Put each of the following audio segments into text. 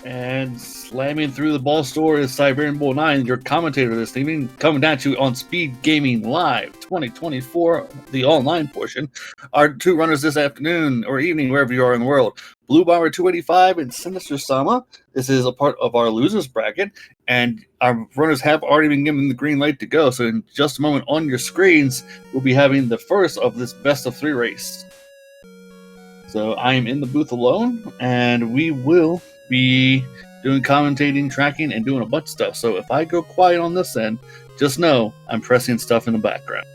And slamming through the ball store is Siberian Bull 9, your commentator this evening, coming at you on Speed Gaming Live 2024, the online portion. Our two runners this afternoon or evening, wherever you are in the world, bluebomber285 and Sinister-Sama. This is a part of our losers bracket, and our runners have already been given the green light to go. So in just a moment on your screens, we'll be having the first of this best of three race. So I am in the booth alone, and we will be doing commentating, tracking, and doing a bunch of stuff. So if I go quiet on this end, just know I'm pressing stuff in the background.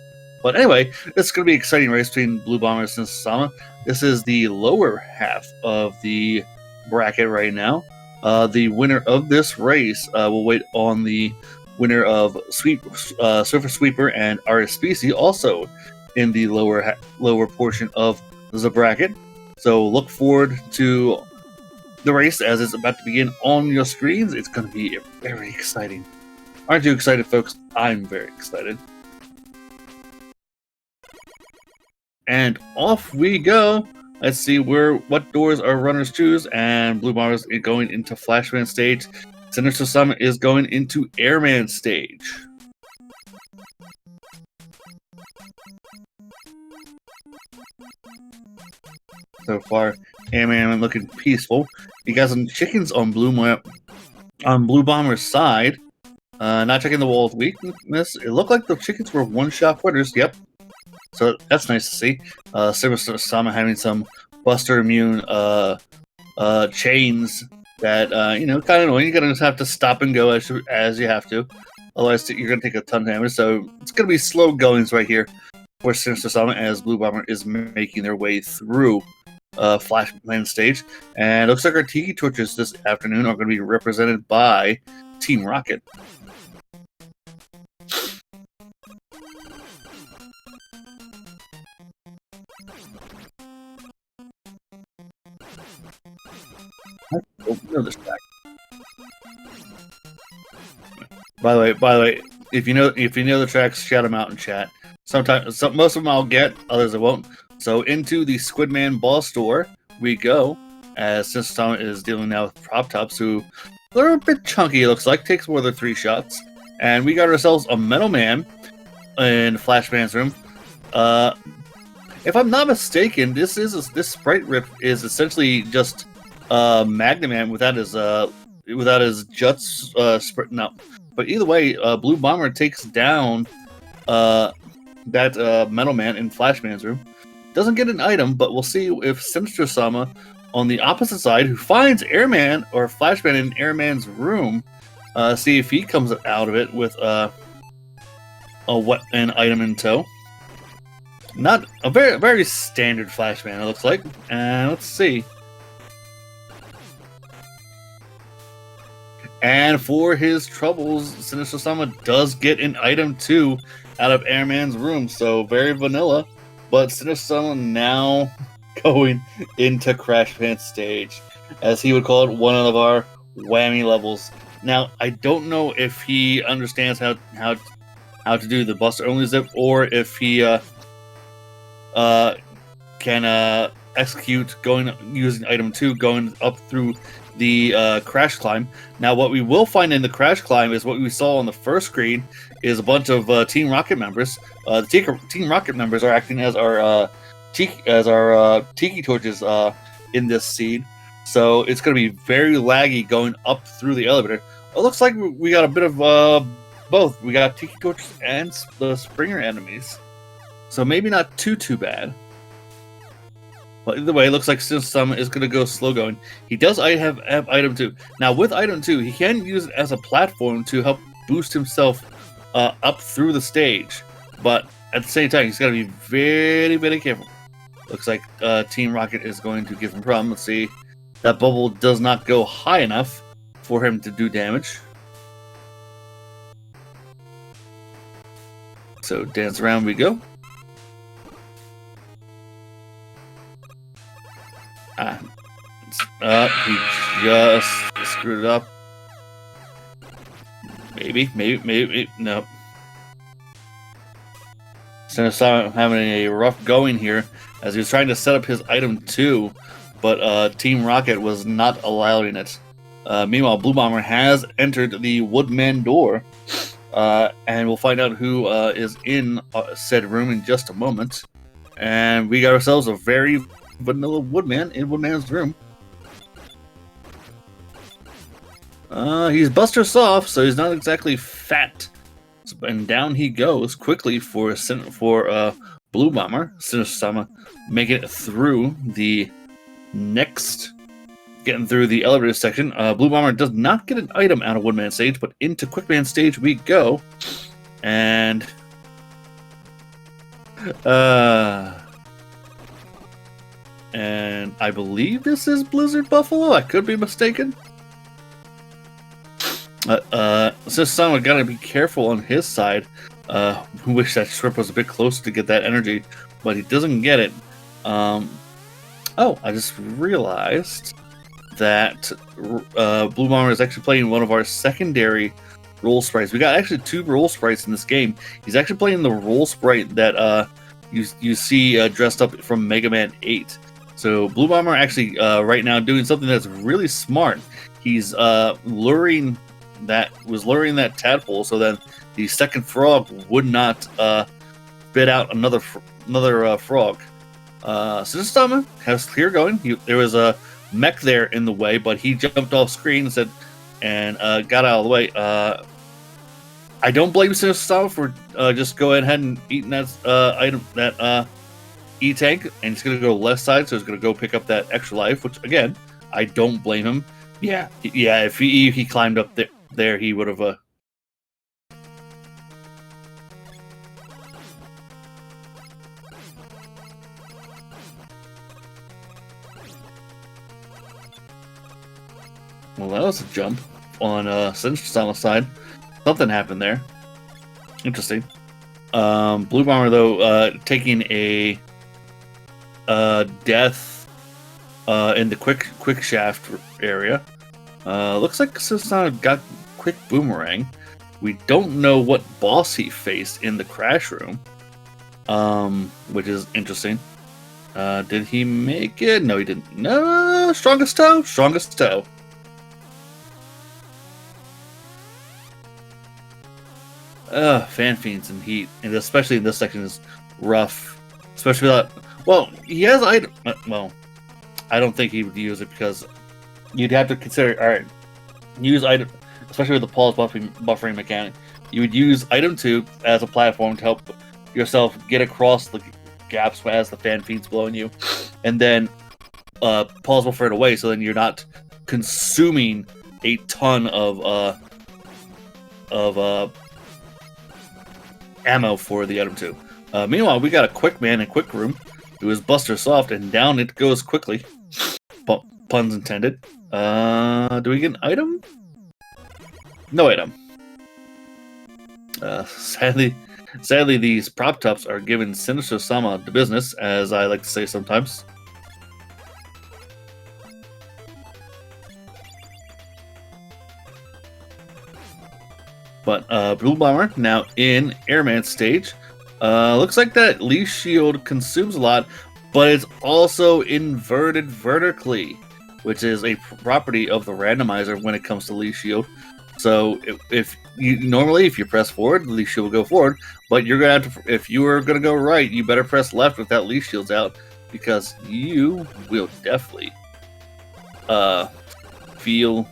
But anyway, it's going to be an exciting race between Blue Bomber and Sinister-Sama. This is the lower half of the bracket right now. The winner of this race will wait on the winner of Surfer Sweeper and RSPC, also in the lower portion of the bracket. So look forward to the race as it's about to begin on your screens. It's going to be very exciting. Aren't you excited, folks? I'm very excited. And off we go. Let's see what doors our runners choose. And Blue Bomber is going into Flashman stage. Sinister-Sama is going into Airman stage. So far, Airman looking peaceful. You got some chickens on Blue Bomber's side. Not checking the wall of weakness. It looked like the chickens were one-shot quitters. Yep. So that's nice to see. Sinister-Sama having some Buster immune chains that kind of annoying. You're gonna just have to stop and go as you have to. Otherwise, you're gonna take a ton of damage. So it's gonna be slow goings right here for Sinister-Sama as Blue Bomber is making their way through Flashman stage. And it looks like our Tiki Torches this afternoon are going to be represented by Team Rocket. By the way, if you know the tracks, shout them out in chat. Sometimes, most of them I'll get, others I won't. So into the Squidman ball store we go, as Sinister-Sama is dealing now with Prop Tops, who they're a bit chunky, it looks like, takes more than 3 shots. And we got ourselves a Metal Man in Flashman's room. If I'm not mistaken, this sprite rip is essentially just Magna Man without his juts sprinting up. But either way, Blue Bomber takes down that Metal Man in Flashman's room. Doesn't get an item, but we'll see if Sinister-Sama on the opposite side, who finds Airman or Flashman in Airman's room, see if he comes out of it with an item in tow. Not a very standard Flashman, it looks like. And let's see. And for his troubles, Sinister-Sama does get an item too out of Airman's room, so very vanilla. But Sinister-Sama now going into Crashman stage, as he would call it, one of our whammy levels. Now, I don't know if he understands how to do the Buster only zip, or if he can execute using item 2, going up through the crash climb. Now, what we will find in the crash climb is what we saw on the first screen is a bunch of Team Rocket members. The Team Rocket members are acting as our Tiki Torches in this scene. So it's going to be very laggy going up through the elevator. It looks like we got a bit of both. We got Tiki Torches and the Springer enemies. So maybe not too bad. But either way, it looks like Sinister-Sama is going to go slow going. He does have item 2. Now, with item 2, he can use it as a platform to help boost himself up through the stage. But at the same time, he's got to be very, very careful. Looks like Team Rocket is going to give him a problem. Let's see. That bubble does not go high enough for him to do damage. So dance around we go. He just screwed it up. Maybe, no. Sinister-Sama having a rough going here as he was trying to set up his item 2, but Team Rocket was not allowing it. Meanwhile, Blue Bomber has entered the Woodman door, and we'll find out who is in said room in just a moment. And we got ourselves a very vanilla Woodman in Woodman's room. He's Buster Soft, so he's not exactly fat. And down he goes quickly for Blue Bomber, Sinister-Sama, making it through the next, getting through the elevator section. Blue Bomber does not get an item out of Woodman stage, but into Quickman stage we go. And I believe this is Blizzard Buffalo. I could be mistaken. Sinister-Sama gotta be careful on his side. Wish that shrimp was a bit closer to get that energy, but he doesn't get it. Oh, I just realized that Blue Bomber is actually playing one of our secondary role sprites. We got actually 2 role sprites in this game. He's actually playing the role sprite that you see dressed up from Mega Man 8. So Blue Bomber actually right now doing something that's really smart. He's luring that tadpole so that the second frog would not spit out another frog. Sinister-Sama has clear going. There was a mech there in the way, but he jumped off screen and got out of the way. I don't blame Sinister-Sama for just going ahead and eating that item, that E-tank, and he's going to go left side, so he's going to go pick up that extra life, which, again, I don't blame him. Yeah, if he climbed up there he would have... Well, that was a jump on Sinister-Sama's side. Something happened there. Interesting. Blue Bomber, though, taking a death in the quick shaft area. Looks like Sinister-Sama got quick boomerang. We don't know what boss he faced in the crash room, which is interesting. Did he make it? No, he didn't. No, strongest toe. Fan fiends and heat, and especially in this section is rough. Especially that. Well, he has item. Well, I don't think he would use it because you'd have to consider. All right, use item, especially with the pause buffering mechanic. You would use item 2 as a platform to help yourself get across the gaps as the fan fiends blowing you, and then pause buffer it away, so then you're not consuming a ton of ammo for the item 2. Meanwhile, we got a quick man in quick room who is Buster Soft, and down it goes quickly. Puns intended. Do we get an item? No item. Sadly, these prop tops are giving Sinister-Sama the business, as I like to say sometimes. But Blue Bomber now in Airman stage. Looks like that leash shield consumes a lot, but it's also inverted vertically, which is a property of the randomizer when it comes to leash shield. So if you press forward, the leash shield will go forward, but you're gonna have to, if you are gonna go right, you better press left with that leash shield's out, because you will definitely feel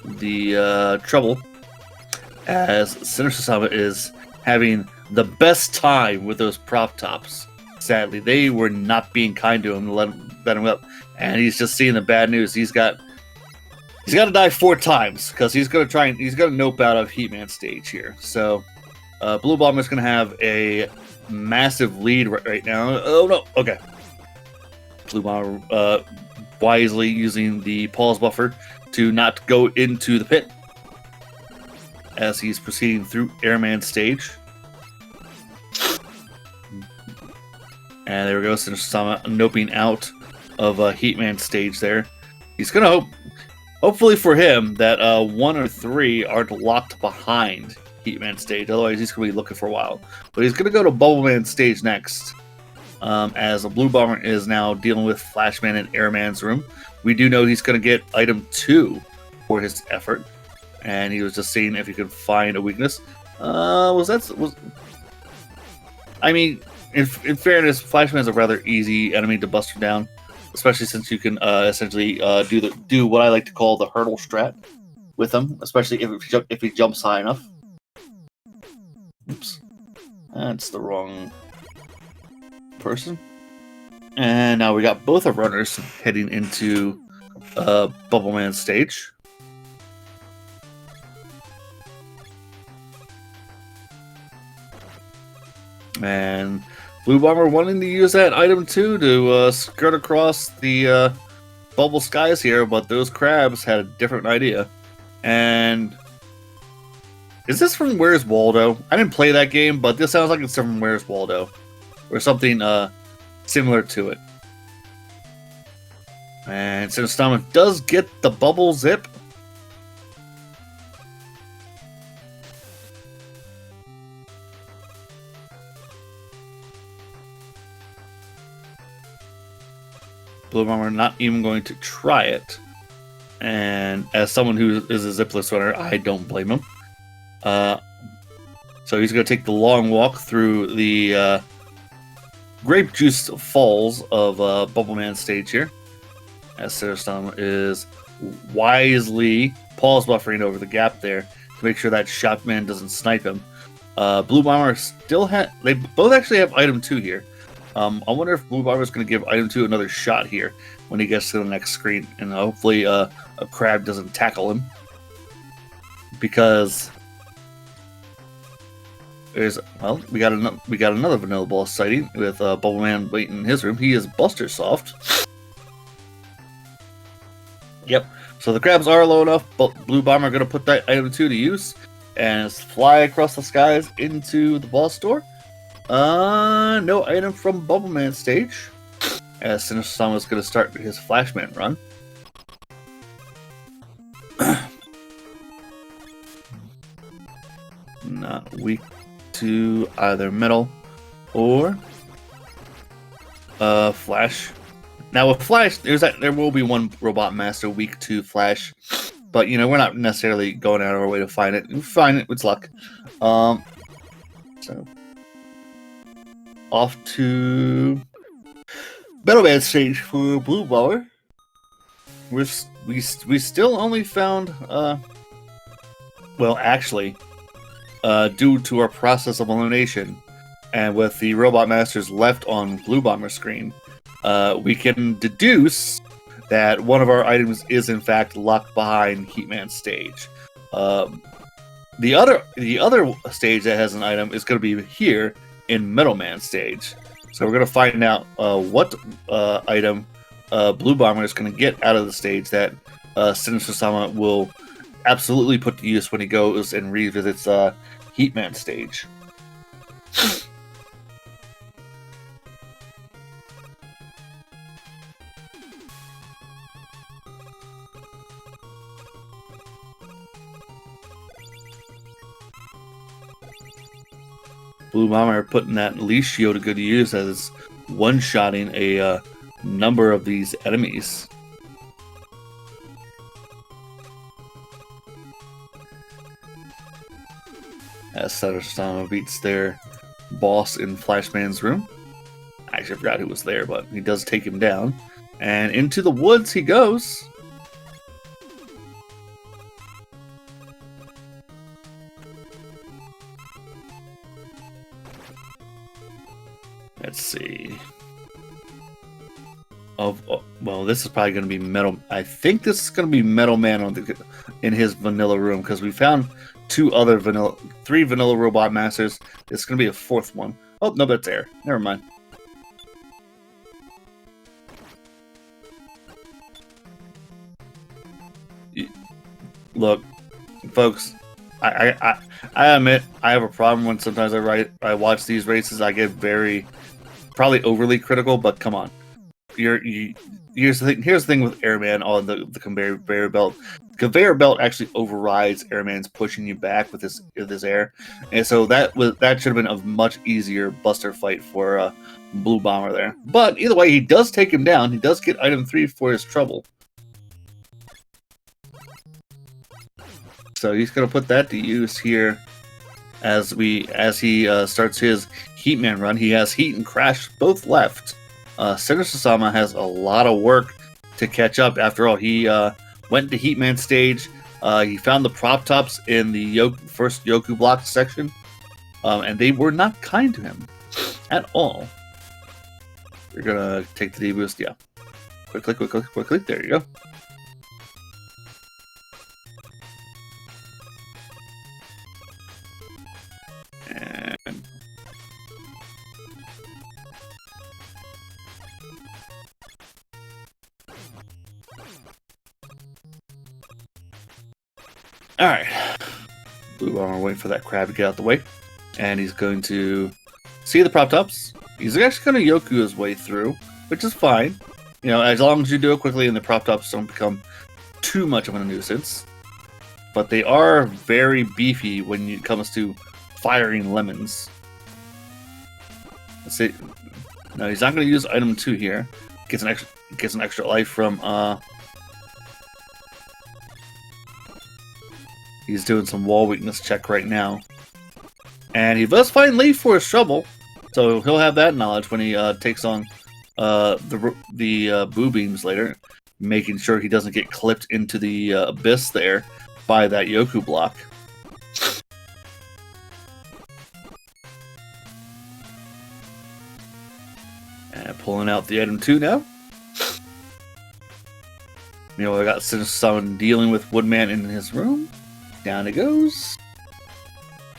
the trouble, as Sinister-Sama is having the best time with those prop tops. Sadly, they were not being kind to him to let him up, and he's just seeing the bad news. He's got to die 4 times because he's gonna nope out of Heatman stage here. So Blue Bomber is gonna have a massive lead right now. Oh no, okay. Blue Bomber wisely using the pause buffer to not go into the pit as he's proceeding through Airman stage. And there we go, Sinister-Sama noping out of Heatman stage there. He's gonna hopefully for him that 1 or 3 aren't locked behind Heatman stage, otherwise he's gonna be looking for a while. But he's gonna go to Bubbleman stage next, as a Blue Bomber is now dealing with Flashman and Airman's room. We do know he's going to get item 2 for his effort, and he was just seeing if he could find a weakness. I mean, in fairness, Flashman's a rather easy enemy to bust down, especially since you can essentially do what I like to call the hurdle strat with him, especially if he jumps high enough. Oops, that's the wrong person. And now we got both our runners heading into Bubble Man's stage. And Blue Bomber wanting to use that item 2 to skirt across the bubble skies here, but those crabs had a different idea. And is this from Where's Waldo? I didn't play that game, but this sounds like it's from Where's Waldo, or something similar to it. And Sinister-Sama does get the bubble zip. Blue Bomber not even going to try it. And as someone who is a zipless runner, I don't blame him. So he's going to take the long walk through the grape juice falls of Bubble Man's stage here. As Sinister-Sama is wisely pause buffering over the gap there to make sure that Shotman doesn't snipe him. Blue Bomber still they both actually have item 2 here. I wonder if Blue Bomber is going to give item 2 another shot here when he gets to the next screen, and hopefully a crab doesn't tackle him, because we got another vanilla boss sighting with Bubble Man waiting in his room. He is Buster Soft. Yep. So the crabs are low enough, but Blue Bomber going to put that item 2 to use and fly across the skies into the boss door. No item from Bubble Man's stage, as Sinister-Sama is going to start his Flashman run. Not weak to either metal or Flash. Now with Flash, there will be one Robot Master weak to Flash, but you know, we're not necessarily going out of our way to find it. We find it with luck. So off to Metal Man stage for Blue Bomber. We still only found well, actually, due to our process of elimination, and with the Robot Masters left on Blue Bomber's screen, we can deduce that one of our items is in fact locked behind Heatman's stage. The other stage that has an item is going to be here in Metal Man's stage. So we're going to find out what item Blue Bomber is going to get out of the stage that Sinister-Sama will absolutely put to use when he goes and revisits Heatman stage. Blue Bomber putting that Leashio to good use as one-shotting a number of these enemies. As Sinister-Sama beats their boss in Flashman's room. I actually forgot who was there, but he does take him down. And into the woods he goes. Let's see. Well, this is probably going to be Metal. I think this is going to be Metal Man in his vanilla room, because we found three vanilla Robot Masters. It's going to be a fourth one. Oh no, that's air. Never mind. Look, folks. I admit I have a problem when sometimes I watch these races. I get probably overly critical, but come on. Here's the thing with Airman on the conveyor belt. The conveyor belt actually overrides Airman's pushing you back with this air, and so that should have been a much easier Buster fight for Blue Bomber there. But either way, he does take him down. He does get item 3 for his trouble. So he's gonna put that to use here as he starts his Heatman run. He has Heat and Crash both left. Sinister-Sama has a lot of work to catch up. After all, he went to Heatman stage. He found the prop tops in the first Yoku block section, and they were not kind to him at all. We're gonna take the D boost. Yeah, quick click, quick click, quick click. There you go. And all right, Blue Bomber waiting for that crab to get out the way, and he's going to see the prop tops. He's actually going to Yoku his way through, which is fine. You know, as long as you do it quickly and the prop tops don't become too much of a nuisance. But they are very beefy when it comes to firing lemons. Let's see. No, he's not going to use item 2 here. Gets an extra life from he's doing some wall weakness check right now. And he does find Leaf for his trouble. So he'll have that knowledge when he takes on the boo beams later, making sure he doesn't get clipped into the abyss there by that Yoku block. And pulling out the item 2 now. You know, I got someone dealing with Woodman in his room. Down it goes.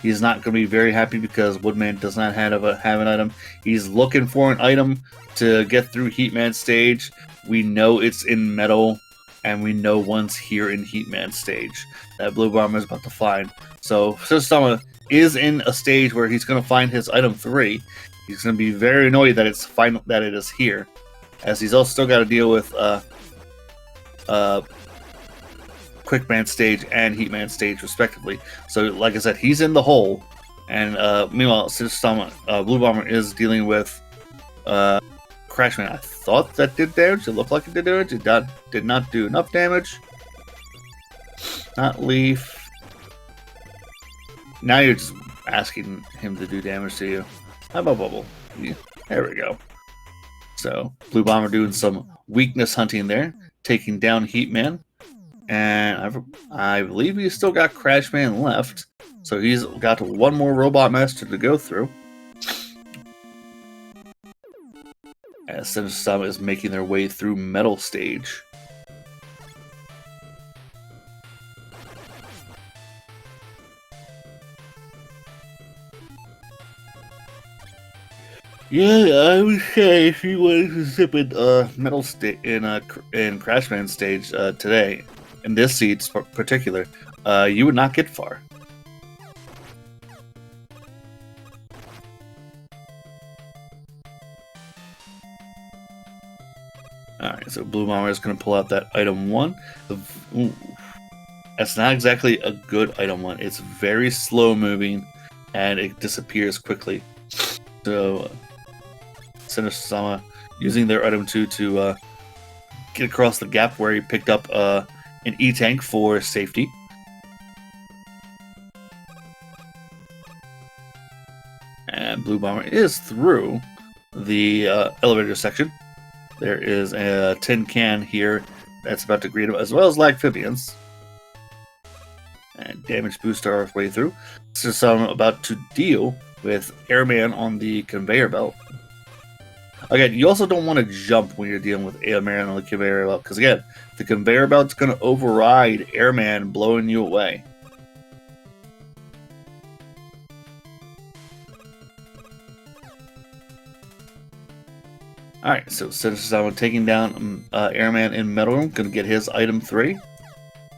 He's not going to be very happy because Woodman does not have an item. He's looking for an item to get through Heatman stage. We know it's in metal, and we know one's here in Heatman stage that Blue Bomber is about to find. So Sinister-Sama is in a stage where he's going to find his item 3. He's going to be very annoyed that that it is here, as he's also still got to deal with Quickman stage and Heatman stage respectively. So like I said, he's in the hole, and meanwhile Blue Bomber is dealing with Crashman. I thought that did damage. It looked like it did damage. It did not do enough damage. Not Leaf. Now you're just asking him to do damage to you. How about Bubble? Yeah, there we go. So Blue Bomber doing some weakness hunting there, taking down Heatman. And I believe he's still got Crashman left, so he's got one more Robot Master to go through. As Sinister-Sama is making their way through Metal Stage. Yeah, I would say if you wanted to zip in Metal Stage in Crashman stage today, in this seed in particular, you would not get far. Alright, so Blue Bomber is going to pull out that item 1. That's not exactly a good item 1. It's very slow moving, and it disappears quickly. So, Sinister-Sama using their item 2 to get across the gap where he picked up an E-Tank for safety. And Blue Bomber is through the elevator section. There is a tin can here that's about to greet him, as well as Lagphibians. And damage boost our way through. So I'm about to deal with Airman on the conveyor belt. Again, you also don't want to jump when you're dealing with Airman on the conveyor belt, because again, the conveyor belt's going to override Airman blowing you away. Alright, so Sinister-Sama taking down Airman in Metal Room, going to get his item 3.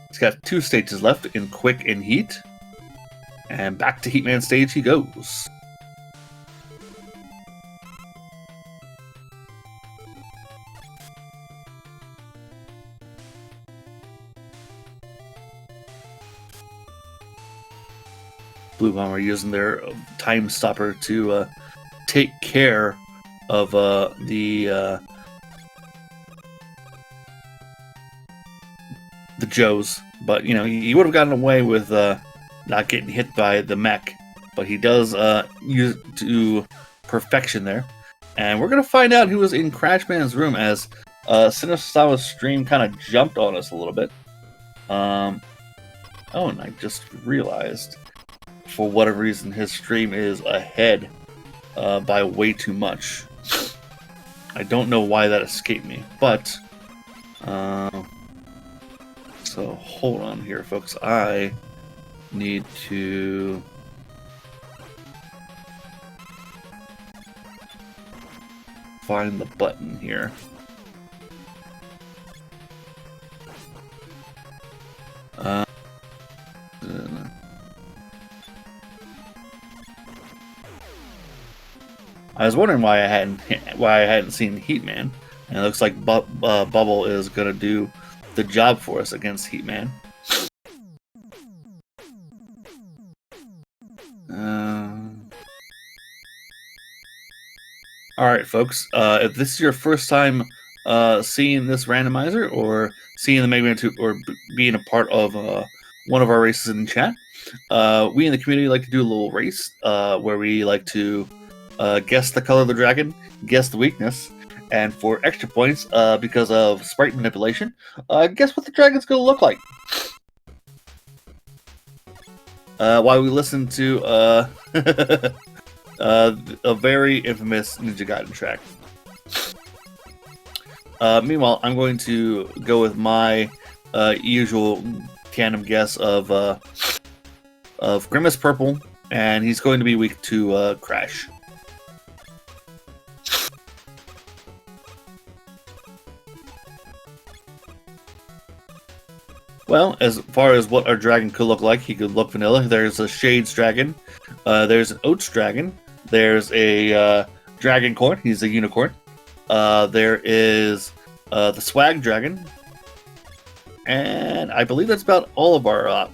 He's got 2 stages left in Quick and Heat. And back to Heatman stage he goes. Blue Bomber using their time stopper to take care of the Joes. But you know, he would have gotten away with not getting hit by the mech. But he does use it to perfection there. And we're gonna find out who was in Crashman's room as Sinister-Sama's stream kind of jumped on us a little bit. Oh, and I just realized, for whatever reason, his stream is ahead by way too much. I don't know why that escaped me, but so hold on here, folks. I need to find the button here. I was wondering why I hadn't seen Heatman, and it looks like Bubble is gonna do the job for us against Heatman. Alright, folks, if this is your first time seeing this randomizer, or seeing the Mega Man 2, or being a part of one of our races in chat, we in the community like to do a little race where we like to guess the color of the dragon, guess the weakness, and for extra points, because of sprite manipulation, guess what the dragon's going to look like. While we listen to a very infamous Ninja Gaiden track. Meanwhile, I'm going to go with my usual tandem guess of Grimace Purple, and he's going to be weak to Crash. Well, as far as what our dragon could look like, he could look vanilla. There's a Shades dragon. There's an Oats dragon. There's a Dragon Corn. He's a unicorn. There is the Swag dragon. And I believe that's about all of our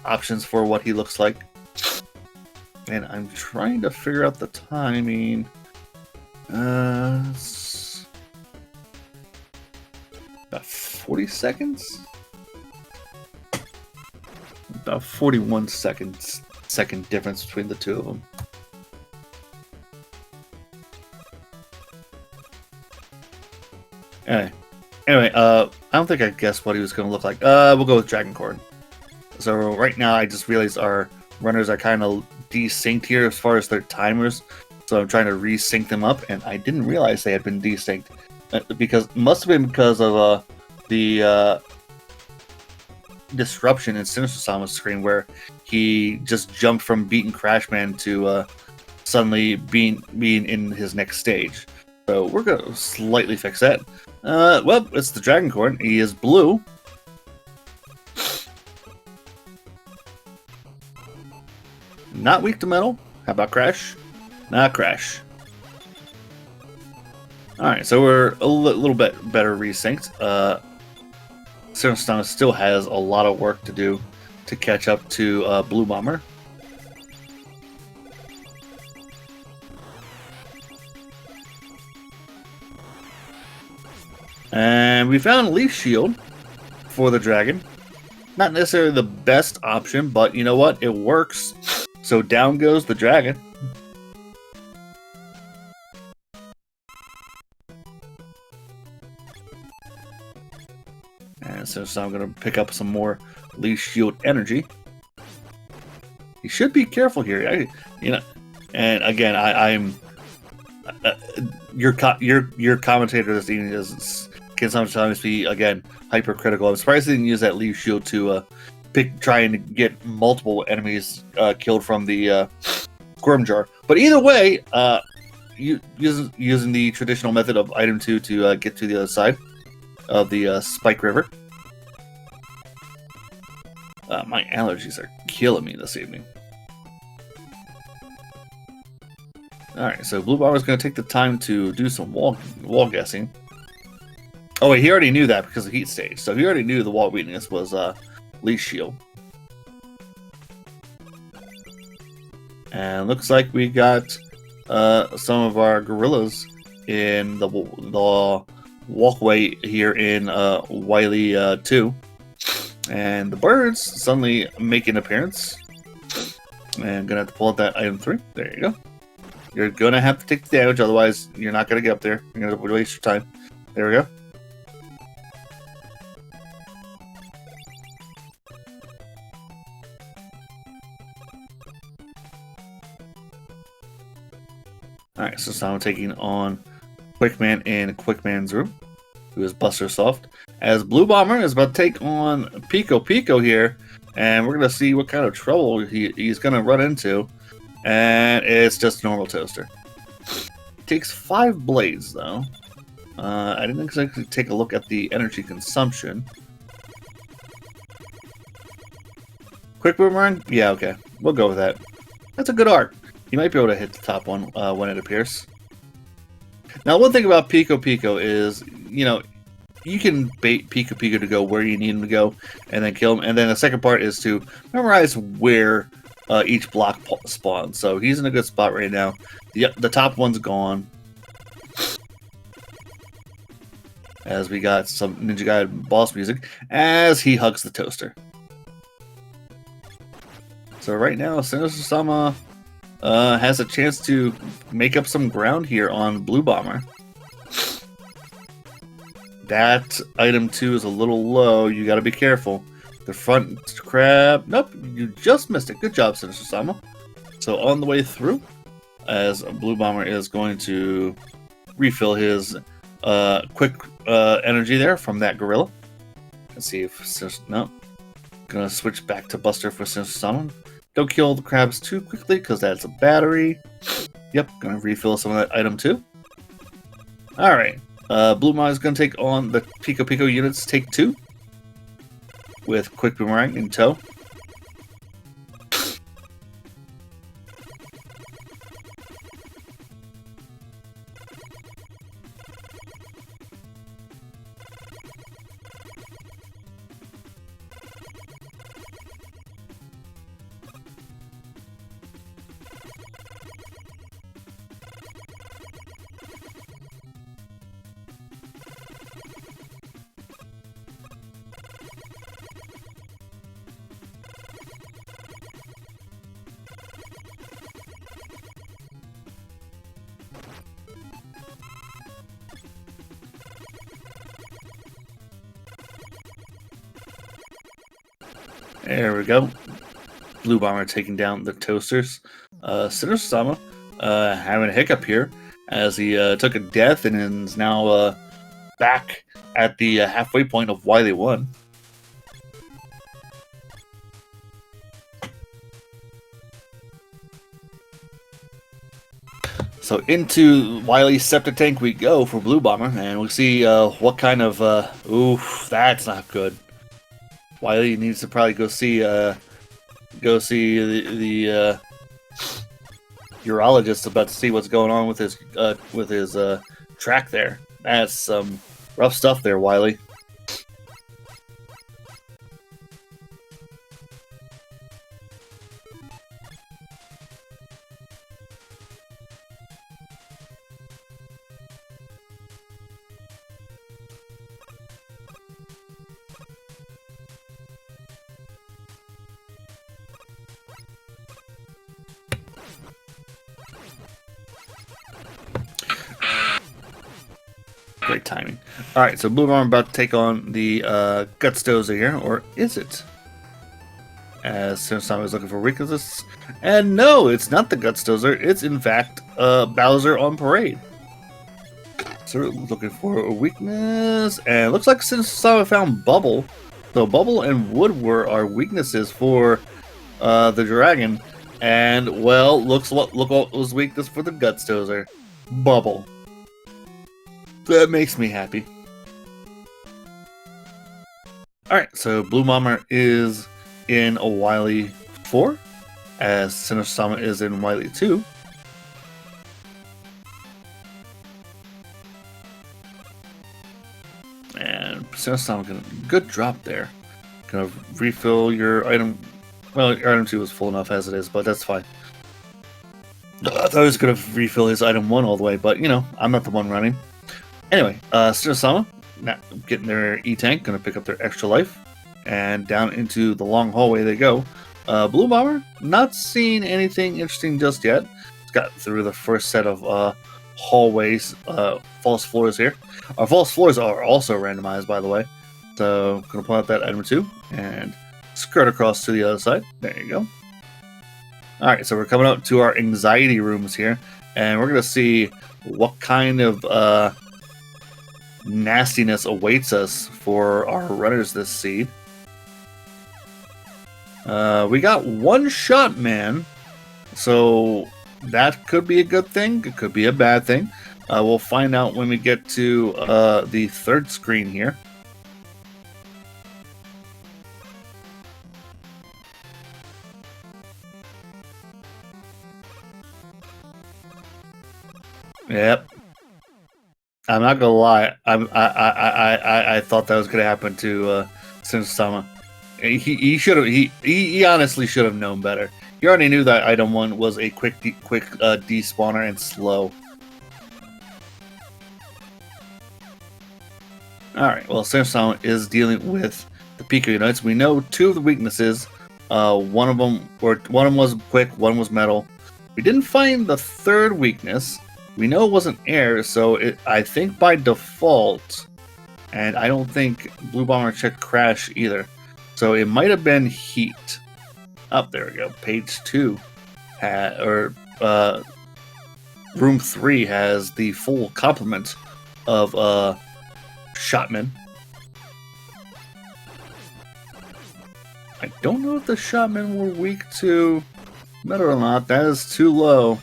options for what he looks like. And I'm trying to figure out the timing. About 40 seconds? About 41 second difference between the two of them. Anyway, I don't think I guessed what he was going to look like. We'll go with Dragon Corn. So right now I just realized our runners are kind of desynced here as far as their timers. So I'm trying to resync them up, and I didn't realize they had been desynced. Because must have been because of the disruption in Sinister-Sama's screen, where he just jumped from beating Crashman to suddenly being in his next stage. So we're gonna slightly fix that. Well, it's the Dragon Corn. He is blue. Not weak to metal. How about Crash? Not Crash. Alright, so we're a little bit better resynced. Sinister-Sama still has a lot of work to do to catch up to Blue Bomber. And we found Leaf Shield for the dragon. Not necessarily the best option, but you know what? It works. So down goes the dragon. And so I'm going to pick up some more Leaf Shield energy. You should be careful here. And again, I'm your commentator this evening can sometimes be, again, hypercritical. I'm surprised they didn't use that Leaf Shield to trying to get multiple enemies killed from the Squirm Jar. But either way, using the traditional method of item 2 to get to the other side of the Spike River. My allergies are killing me this evening. Alright, so Blue Bomber's going to take the time to do some wall guessing. Oh wait, he already knew that because of Heat Stage. So he already knew the wall weakness was Leaf Shield. And looks like we got some of our gorillas in the walkway here in Wily 2. And the birds suddenly make an appearance. And gonna have to pull out that item 3. There you go. You're gonna have to take the damage, otherwise you're not gonna get up there. You're gonna waste your time. There we go. Alright, so now I'm taking on Quickman in Quickman's room, who is Buster Soft. As Blue Bomber is about to take on Pico Pico here, and we're going to see what kind of trouble he's going to run into. And it's just a normal toaster. Takes 5 blades, though. I didn't exactly take a look at the energy consumption. Quick Boomerang? Yeah, okay. We'll go with that. That's a good art. You might be able to hit the top one when it appears. Now, one thing about Pico Pico is, you know, you can bait Pico Pico to go where you need him to go and then kill him. And then the second part is to memorize where each block spawns. So he's in a good spot right now. The top one's gone. As we got some Ninja Gaiden boss music as he hugs the toaster. So right now, Sinister-Sama has a chance to make up some ground here on Blue Bomber. That item 2 is a little low. You gotta be careful. The front crab. Nope, you just missed it. Good job, Sinister-Sama. So on the way through, as Blue Bomber is going to refill his quick energy there from that gorilla. Let's see if no. Gonna switch back to Buster for Sinister-Sama. Don't kill the crabs too quickly, because that's a battery. Yep, gonna refill some of that item too. Alright. Blue Bomber is gonna take on the Pico Pico units, take 2. With Quick Boomerang in tow. There we go. Blue Bomber taking down the toasters. Sinister-Sama having a hiccup here as he took a death and is now back at the halfway point of Wily 1. So into Wily's septic tank we go for Blue Bomber, and we'll see what kind of oof, that's not good. Wily needs to probably go see the urologist about to see what's going on with his track there. That's some rough stuff there, Wily. Great timing. Alright, so Blue Bomber about to take on the Guts Dozer here, or is it? As Sinister-Sama is looking for weaknesses. And no, it's not the Guts Dozer, it's in fact Bowser on parade. So we're looking for a weakness, and it looks like Sinister-Sama found Bubble. So Bubble and Wood were our weaknesses for the dragon. And well, look what was weakness for the Guts Dozer. Bubble. That makes me happy. Alright, so Blue Bomber is in a Wily 4, as Sinister-Sama is in Wily 2. And Sinister-Sama, good drop there. Gonna refill your item. Well, your item 2 was full enough as it is, but that's fine. I thought I was gonna refill his item 1 all the way, but you know, I'm not the one running. Anyway, Sinister-Sama, now getting their E-Tank, gonna pick up their extra life, and down into the long hallway they go. Blue Bomber, not seeing anything interesting just yet. It's got through the first set of hallways, false floors here. Our false floors are also randomized, by the way. So, I'm gonna pull out that item 2 and skirt across to the other side. There you go. Alright, so we're coming up to our anxiety rooms here, and we're gonna see what kind of nastiness awaits us for our runners this seed. We got one shot man, so that could be a good thing. It could be a bad thing. We'll find out when we get to the third screen here. Yep. I'm not gonna lie. I thought that was gonna happen to Sinister-Sama. He should have. He honestly should have known better. He already knew that item 1 was a quick despawner and slow. All right. Well, Sinister-Sama is dealing with the Pico units. We know 2 of the weaknesses. One of them was quick. One was metal. We didn't find the third weakness. We know it wasn't air, so I think by default, and I don't think Blue Bomber checked crash either. So it might have been heat. Up there we go. Page 2 room 3 has the full complement of shotmen. I don't know if the shotmen were weak to metal or not. That is too low.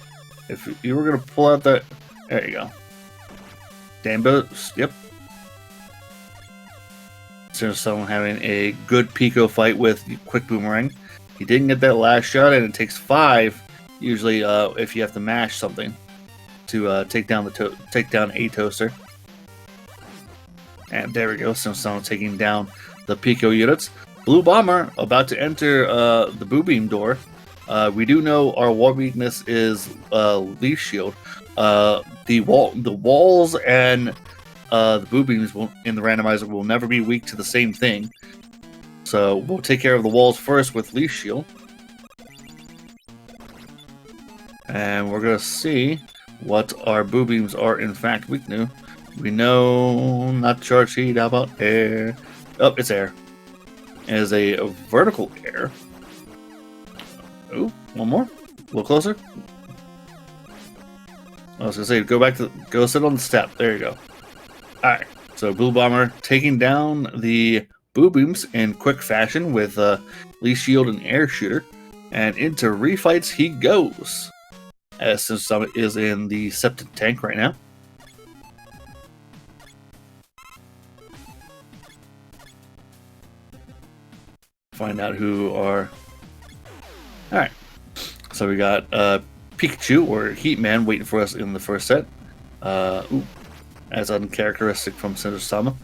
If you were gonna pull out that, there you go. Dambos, yep. So someone having a good Pico fight with quick boomerang. He didn't get that last shot, and it takes 5 usually if you have to mash something to take down a toaster. And there we go. So someone taking down the Pico units. Blue Bomber about to enter the Boo Beam door. We do know our wall weakness is Leaf Shield. The walls and the Boo Beams in the randomizer will never be weak to the same thing. So we'll take care of the walls first with Leaf Shield. And we're going to see what our Boo Beams are in fact weak to. We know not charge heat. How about air? Oh, it's air. It is a vertical air. Oh, one more. A little closer. I was gonna say, go sit on the step. There you go. Alright, so Blue Bomber taking down the Boo Beams in quick fashion with Leaf Shield and Air Shooter. And into refights he goes. As Sinister-Sama is in the septic tank right now. Find out who are... Alright, so we got Pikachu, or Heat Man, waiting for us in the first set. As uncharacteristic from Sinister-Sama.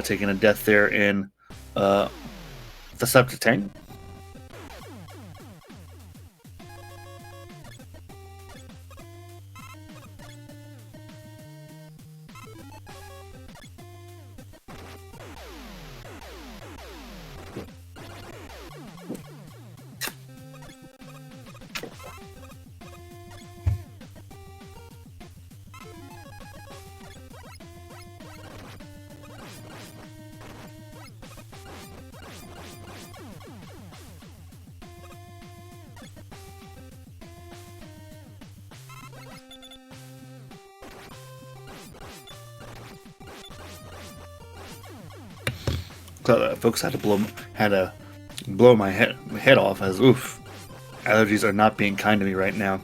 Taking a death there in the septic tank. So, folks had to blow my head off, as oof, allergies are not being kind to me right now.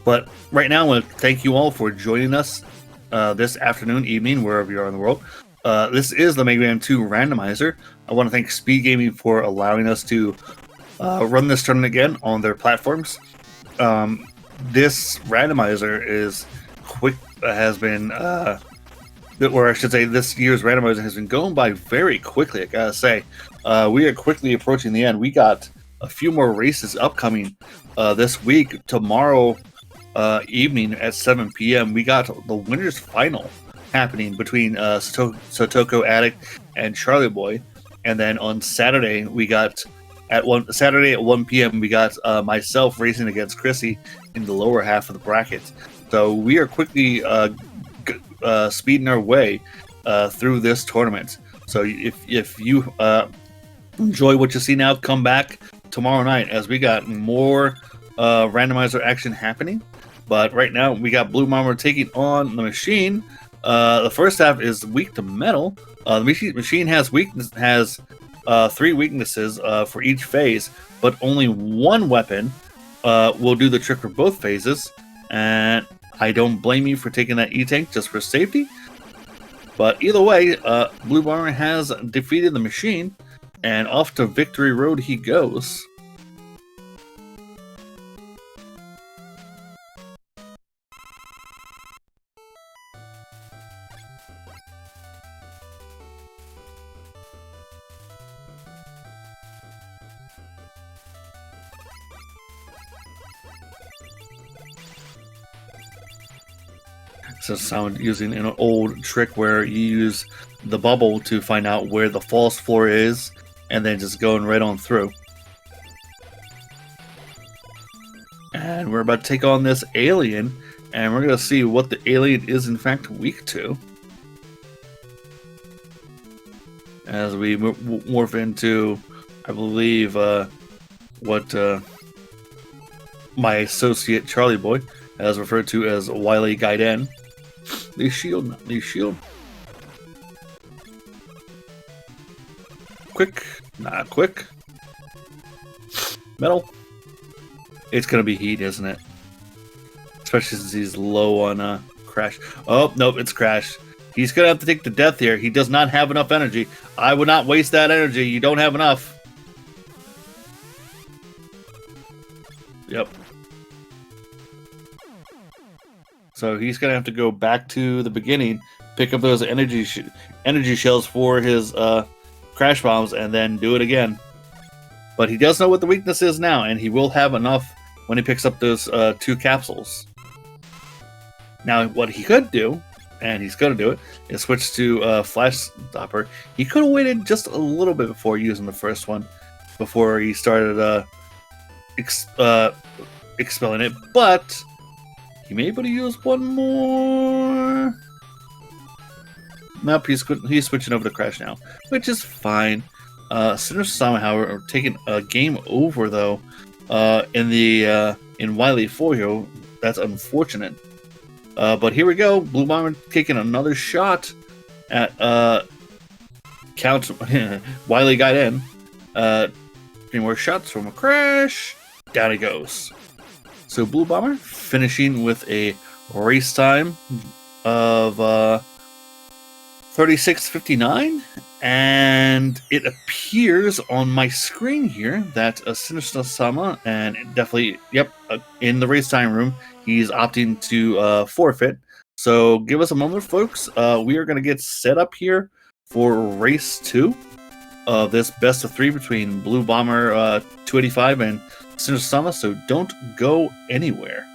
But right now, I want to thank you all for joining us this afternoon, evening, wherever you are in the world. This is the Mega Man 2 Randomizer. I want to thank Speedgaming for allowing us to run this tournament again on their platforms. This randomizer is quick. Has been. Or I should say, this year's randomizer has been going by very quickly, I gotta say. We are quickly approaching the end. We got a few more races upcoming this week. Tomorrow, evening at 7 p.m., we got the winners final happening between Sotoko Addict and Charlie Boy. And then on Saturday, we got at 1 p.m. we got myself racing against Chrissy in the lower half of the bracket. So we are quickly speeding our way through this tournament. So if you enjoy what you see now, come back tomorrow night as we got more randomizer action happening. But right now we got Blue Bomber taking on the machine. The first half is weak to metal. The machine has 3 weaknesses for each phase, but only one weapon will do the trick for both phases. And I don't blame you for taking that E-Tank just for safety. But either way, Blue Bomber has defeated the machine, and off to victory road he goes. So I'm using an old trick where you use the bubble to find out where the false floor is, and then just going right on through. And we're about to take on this alien, and we're going to see what the alien is in fact weak to. As we morph into, I believe, what my associate Charlie Boy has referred to as Wily Gaiden. Leaf shield, leaf shield. Quick, not quick. Metal. It's gonna be heat, isn't it? Especially since he's low on crash. Oh, nope, it's crash. He's gonna have to take the death here. He does not have enough energy. I would not waste that energy. You don't have enough. Yep. So he's gonna have to go back to the beginning, pick up those energy shells for his crash bombs, and then do it again. But he does know what the weakness is now, and he will have enough when he picks up those 2 capsules. Now, what he could do, and he's gonna do it, is switch to Flash Stopper. He could have waited just a little bit before using the first one, before he started expelling it, but he may be able to use one more. Nope, he's switching over to Crash now, which is fine. Sinister-Sama, however, are taking a game over though. In Wily 4 here, that's unfortunate. But here we go. Blue Bomber taking another shot at Count Wily Gaiden. 3 more shots from a Crash. Down he goes. So Blue Bomber finishing with a race time of 36:59, and it appears on my screen here that Sinister-Sama, and definitely, yep, in the race time room, he's opting to forfeit. So give us a moment, folks. We are going to get set up here for race 2 of this best of 3 between Blue Bomber 285 and Sinister-Sama, so don't go anywhere.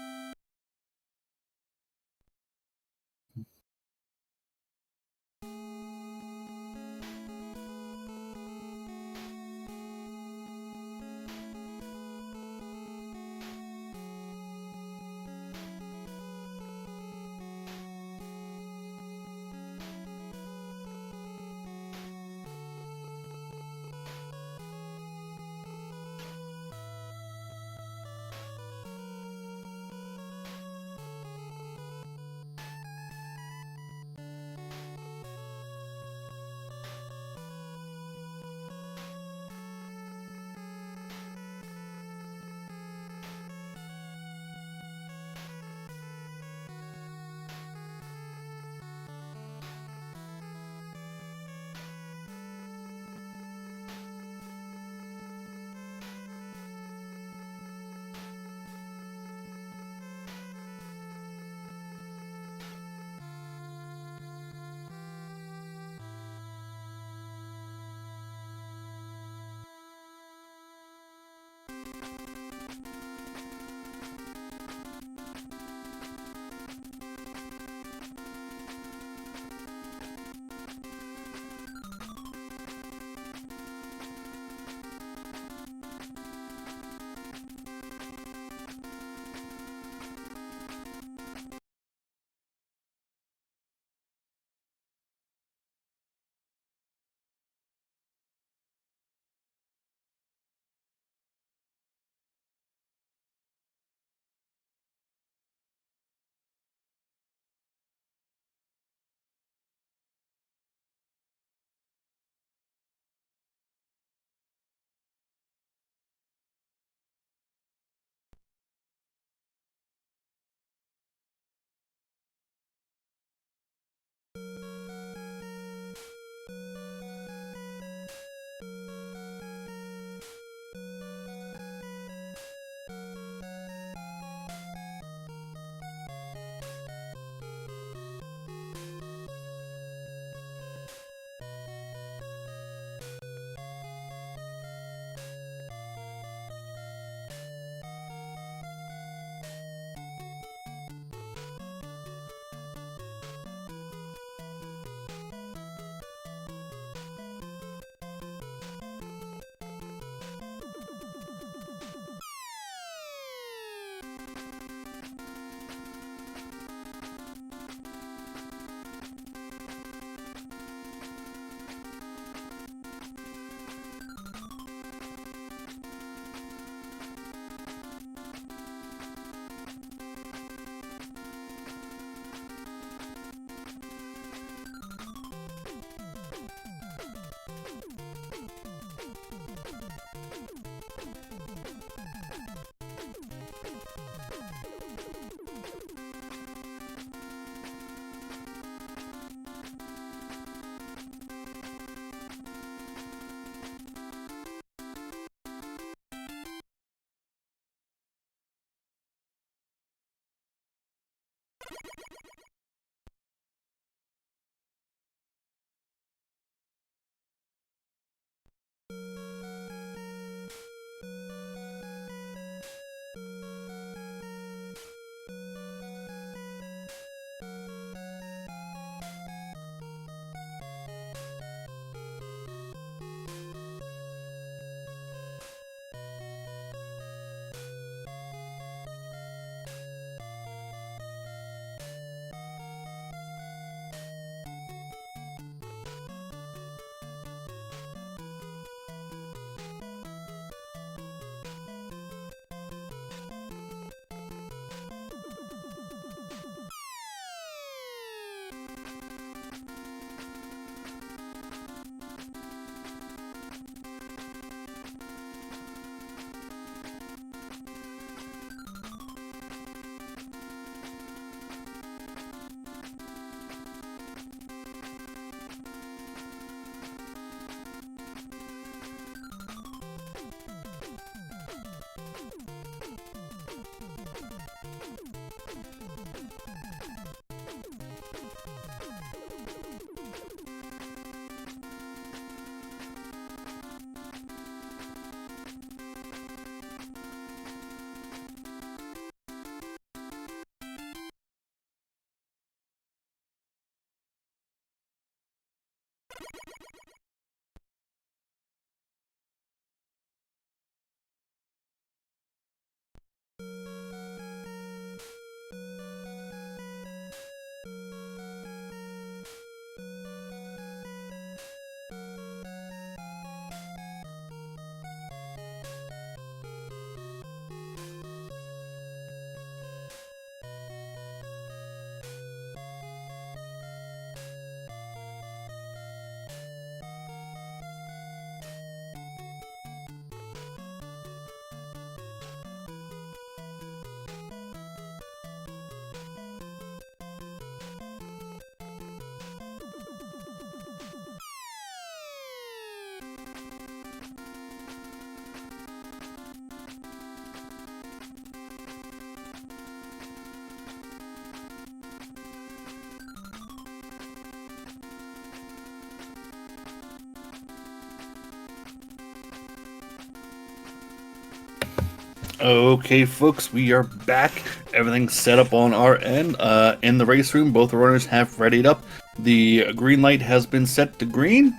Okay, folks, we are back. Everything's set up on our end. In the race room, both runners have readied up. The green light has been set to green,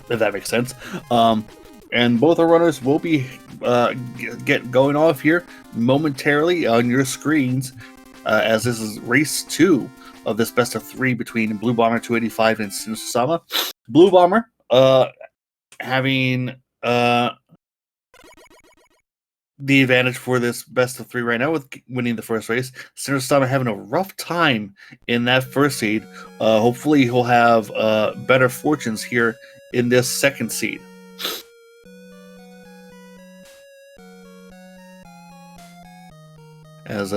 if that makes sense. And both our runners will be get going off here momentarily on your screens, as this is race 2 of this best of 3 between bluebomber285 and Sinister-Sama. Blue Bomber having the advantage for this best of 3 right now with winning the first race. Sinister-Sama having a rough time in that first seed. Hopefully he'll have better fortunes here in this second seed. As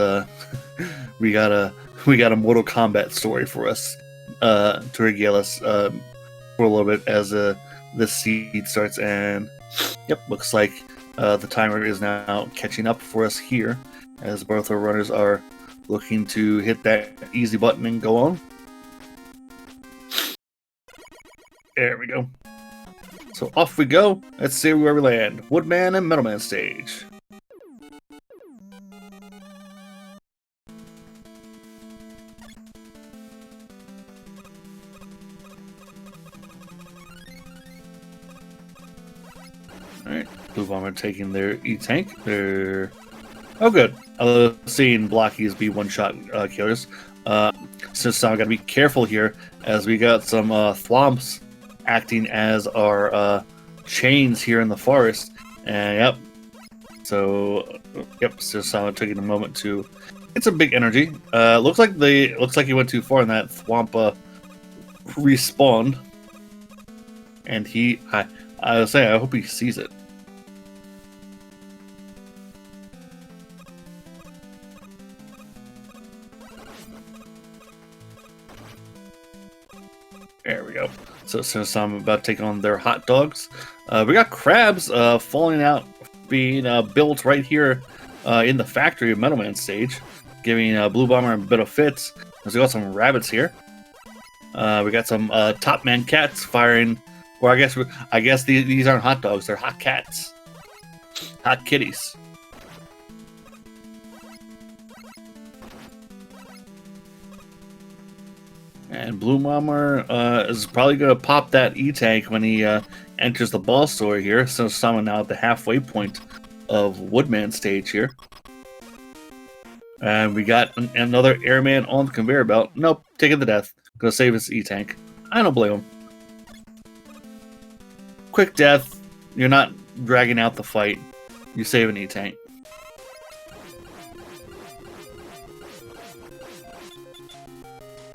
we got a Mortal Kombat story for us to regale us for a little bit as this seed starts, and yep, looks like the timer is now catching up for us here, as both our runners are looking to hit that easy button and go on. There we go. So off we go. Let's see where we land. Woodman and Metalman stage. Alright, Blue Bomber taking their E-Tank. Oh good. Seeing Blockies be one-shot killers. Since I'm gotta be careful here, as we got some thwomps acting as our chains here in the forest. And yep. So yep, Sinister-Sama taking a moment to get some big energy. Looks like he went too far in that thwomp respawned. And I was saying, I hope he sees it. There we go. So since I'm about to take on their hot dogs, we got crabs falling out, being built right here in the factory of Metalman stage, giving Blue Bomber a bit of fits. We got some rabbits here. We got some Top Man cats firing. Or I guess these aren't hot dogs; they're hot cats, hot kitties. And Blue Bomber is probably going to pop that E-Tank when he enters the ball store here. So someone now at the halfway point of Woodman stage here. And we got another airman on the conveyor belt. Nope, taking the death. Gonna save his E-Tank. I don't blame him. Quick death. You're not dragging out the fight. You save an E-Tank.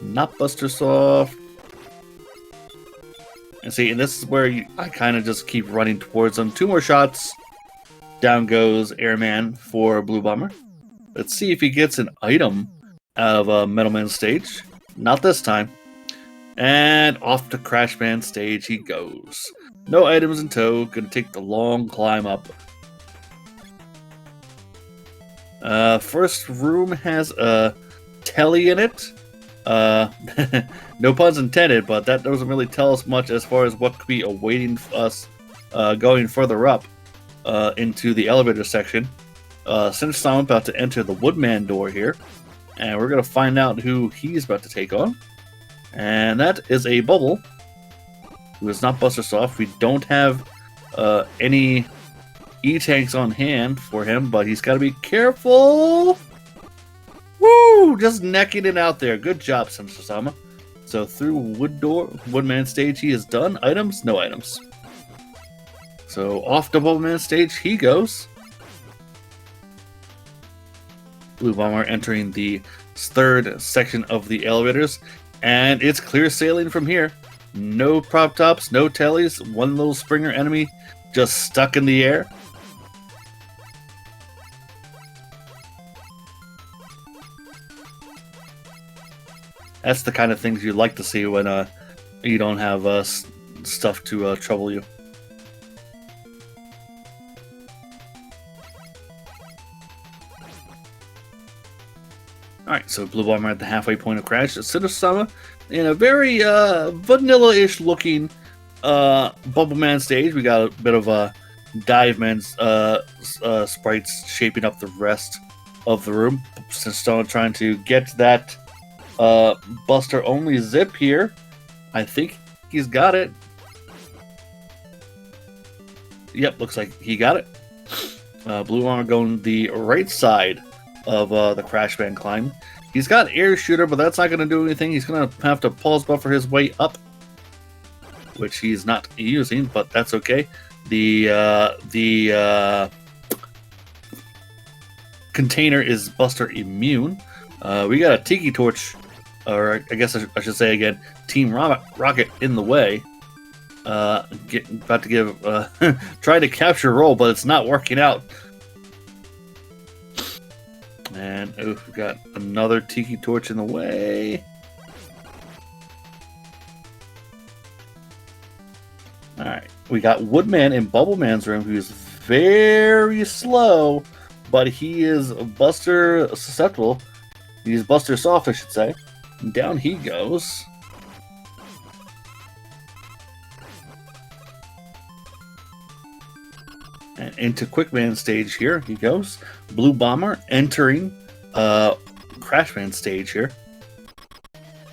Not Buster Soft. And see, and this is where I kind of just keep running towards them. 2 more shots. Down goes Airman for Blue Bomber. Let's see if he gets an item out of Metalman stage. Not this time. And off to Crashman stage he goes. No items in tow. Gonna take the long climb up. First room has a telly in it. No puns intended, but that doesn't really tell us much as far as what could be awaiting us going further up into the elevator section. Sinister-Sama about to enter the Woodman door here, and we're going to find out who he's about to take on. And that is a bubble. who is not Buster Soft. We don't have any E-tanks on hand for him, but he's got to be careful. Woo! Just necking it out there. Good job, Sinister-Sama. So through Woodman stage, he is done. Items? No items. So off the Bubbleman stage he goes. Blue Bomber entering the third section of the elevators, and it's clear sailing from here. No prop tops, no tellies, one little Springer enemy just stuck in the air. That's the kind of things you'd like to see when you don't have stuff to trouble you. Alright, so Blue Bomber at the halfway point of Crash. Sinister-Sama in a very vanilla-ish looking Bubbleman stage. We got a bit of a Diveman's sprites shaping up the rest of the room. Sinister-Sama trying to get that Buster only zip here. I think he's got it. Yep, looks like he got it. Blue Bomber going the right side of the Crash Band climb. He's got Air Shooter, but that's not going to do anything. He's going to have to pulse buffer his way up, which he's not using, but that's okay. The container is Buster immune. We got a Tiki Torch, or I guess I should say again, Team Rocket in the way. About to give trying to capture roll, but it's not working out. And we got another Tiki Torch in the way. Alright, we got Woodman in Bubbleman's room, who's very slow, but he is Buster susceptible. He's Buster Soft, I should say. And down he goes. And into Quickman stage here he goes. Blue Bomber entering Crashman stage here.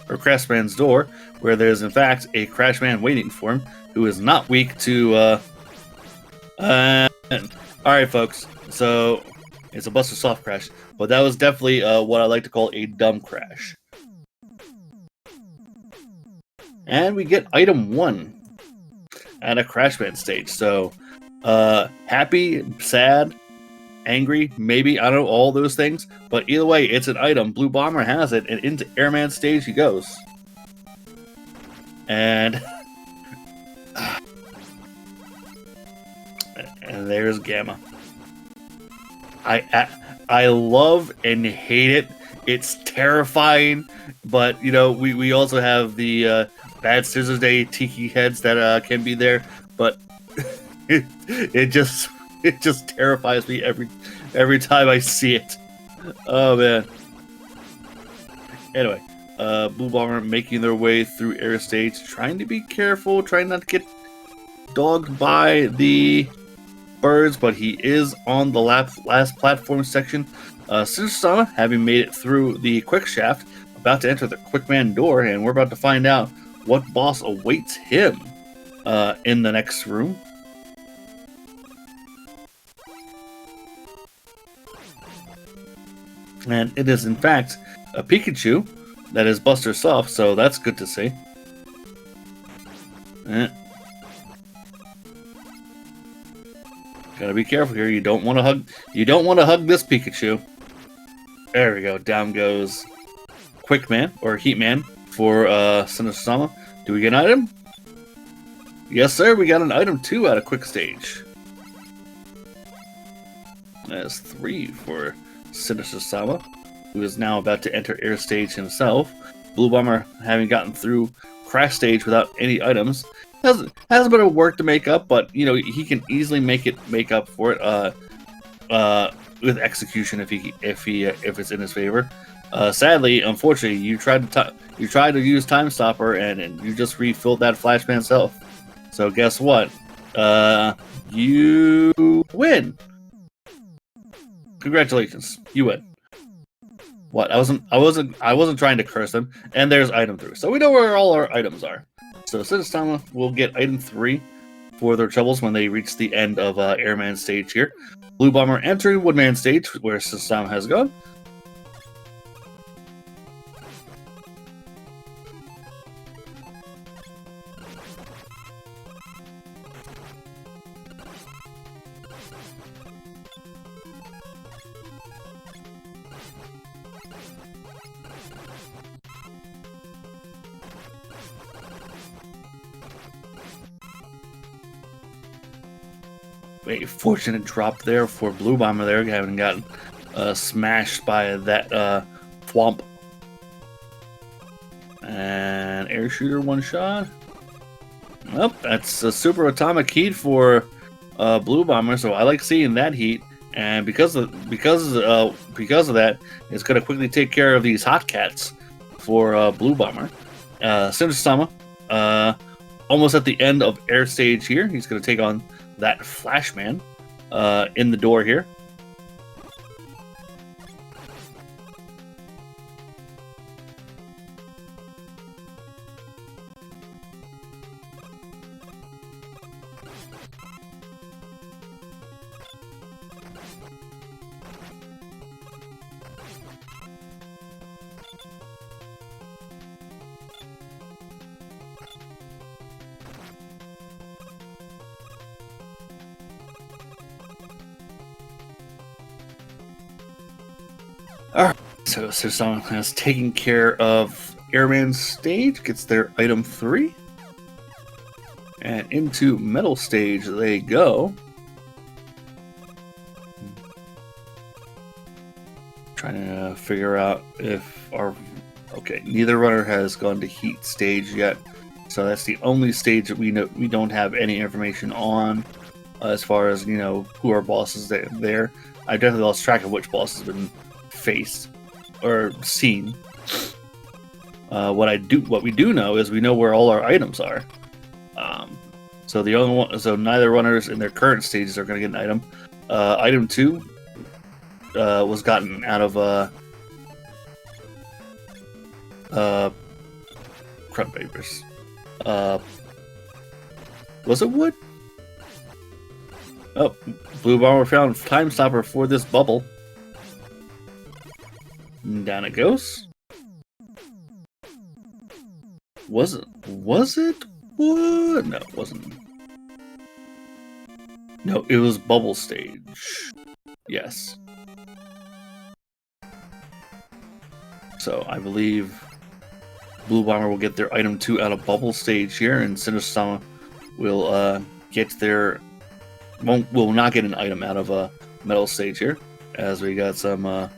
Or Crashman's door, where there's in fact a Crashman waiting for him, who is not weak to alright folks, so it's a Buster Soft crash, but that was definitely what I like to call a dumb crash. And we get item 1 at a Crashman stage. So happy, sad, angry, maybe, I don't know, all those things, but either way, it's an item. Blue Bomber has it, and into Airman stage he goes. And there's Gamma. I love and hate it. It's terrifying, but you know, we also have the Bad Scissors Day Tiki heads that can be there, but it just terrifies me every time I see it. Oh man. Anyway, Blue Bomber making their way through air stage, trying to be careful, trying not to get dogged by the birds, but he is on the last platform section. Sinister-Sama, having made it through the quick shaft, about to enter the Quickman door, and we're about to find out what boss awaits him in the next room. And it is in fact a Pikachu that is Buster Soft, so that's good to see. Gotta be careful here. You don't want to hug. You don't want to hug this Pikachu. There we go. Down goes Quickman or Heatman for Sinister-Sama. Do we get an item? Yes, sir. We got an item 2 out of quick stage. That's 3 for Sinister-Sama, who is now about to enter air stage himself. Blue Bomber, having gotten through crash stage without any items, has a bit of work to make up, but you know, he can easily make up for it with execution if it's in his favor. Sadly, unfortunately, you tried to use Time Stopper and you just refilled that Flashman self. So guess what? You win. Congratulations, you win. What? I wasn't trying to curse them. And there's item 3, so we know where all our items are. So Sinister-Sama will get item 3 for their troubles when they reach the end of Airman stage here. Blue Bomber entering Woodman stage, where Sinister-Sama has gone. A fortunate drop there for Blue Bomber there, having gotten smashed by that thwomp. And air shooter one shot. Well, that's a super atomic heat for Blue Bomber, so I like seeing that heat. And because of that, it's going to quickly take care of these hot cats for Blue Bomber. Sinister-Sama, almost at the end of air stage here. He's going to take on that Flashman in the door here. Alright, so someone has taken care of Airman stage, gets their item 3. And into metal stage they go. Trying to figure out if our... Okay, neither runner has gone to heat stage yet. So that's the only stage that we don't have any information on as far as, who our boss is there. I definitely lost track of which boss has been faced or seen. What we do know is we know where all our items are. So the only one, so neither runners in their current stages are going to get an item. Item 2 was gotten out of crud papers. Was it wood? Oh, Blue Bomber found Time Stopper for this bubble. Down it goes. Was it wood? No, it wasn't. No, it was bubble stage. Yes. So I believe Blue Bomber will get their item 2 out of bubble stage here, and Sinister-Sama will get their will not get an item out of metal stage here, as we got some.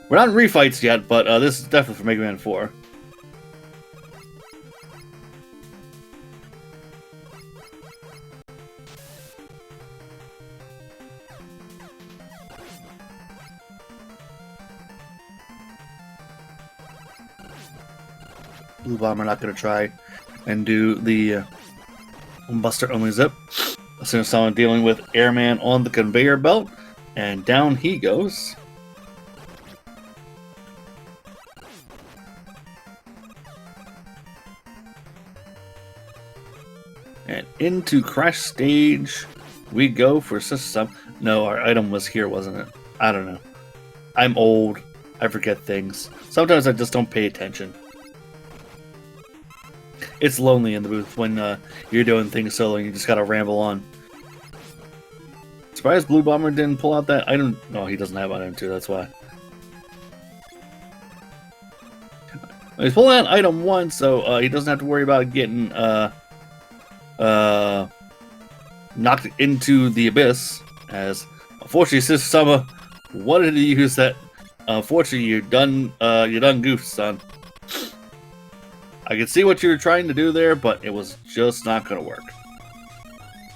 We're not in refights yet, but this is definitely for Mega Man 4. Blue Bomber not going to try and do the Buster only zip. As soon as someone dealing with Airman on the conveyor belt, and down he goes. And into crash stage we go for Sinister-Sama. No, our item was here, wasn't it? I don't know. I'm old. I forget things. Sometimes I just don't pay attention. It's lonely in the booth when you're doing things solo and you just gotta ramble on. Surprised Blue Bomber didn't pull out that item. No, he doesn't have item 2, that's why. He's pulling out item 1, so he doesn't have to worry about getting knocked into the abyss. As unfortunately, Sinister-Sama wanted to use that. Unfortunately, you're done goofed, son. I can see what you were trying to do there, but it was just not going to work.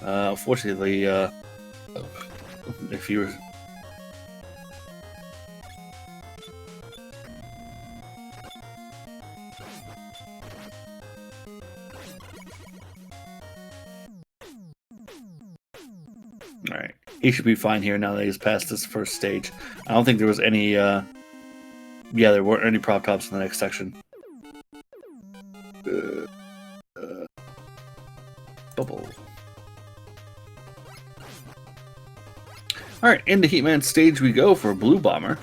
Unfortunately, if you were... Alright, he should be fine here now that he's past this first stage. I don't think there was any, yeah, there weren't any prop tops in the next section. bubble. Alright, into Heatman stage we go for Blue Bomber.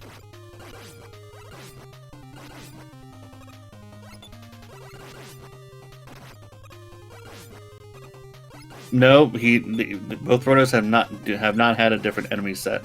No, both runners have not had a different enemy set.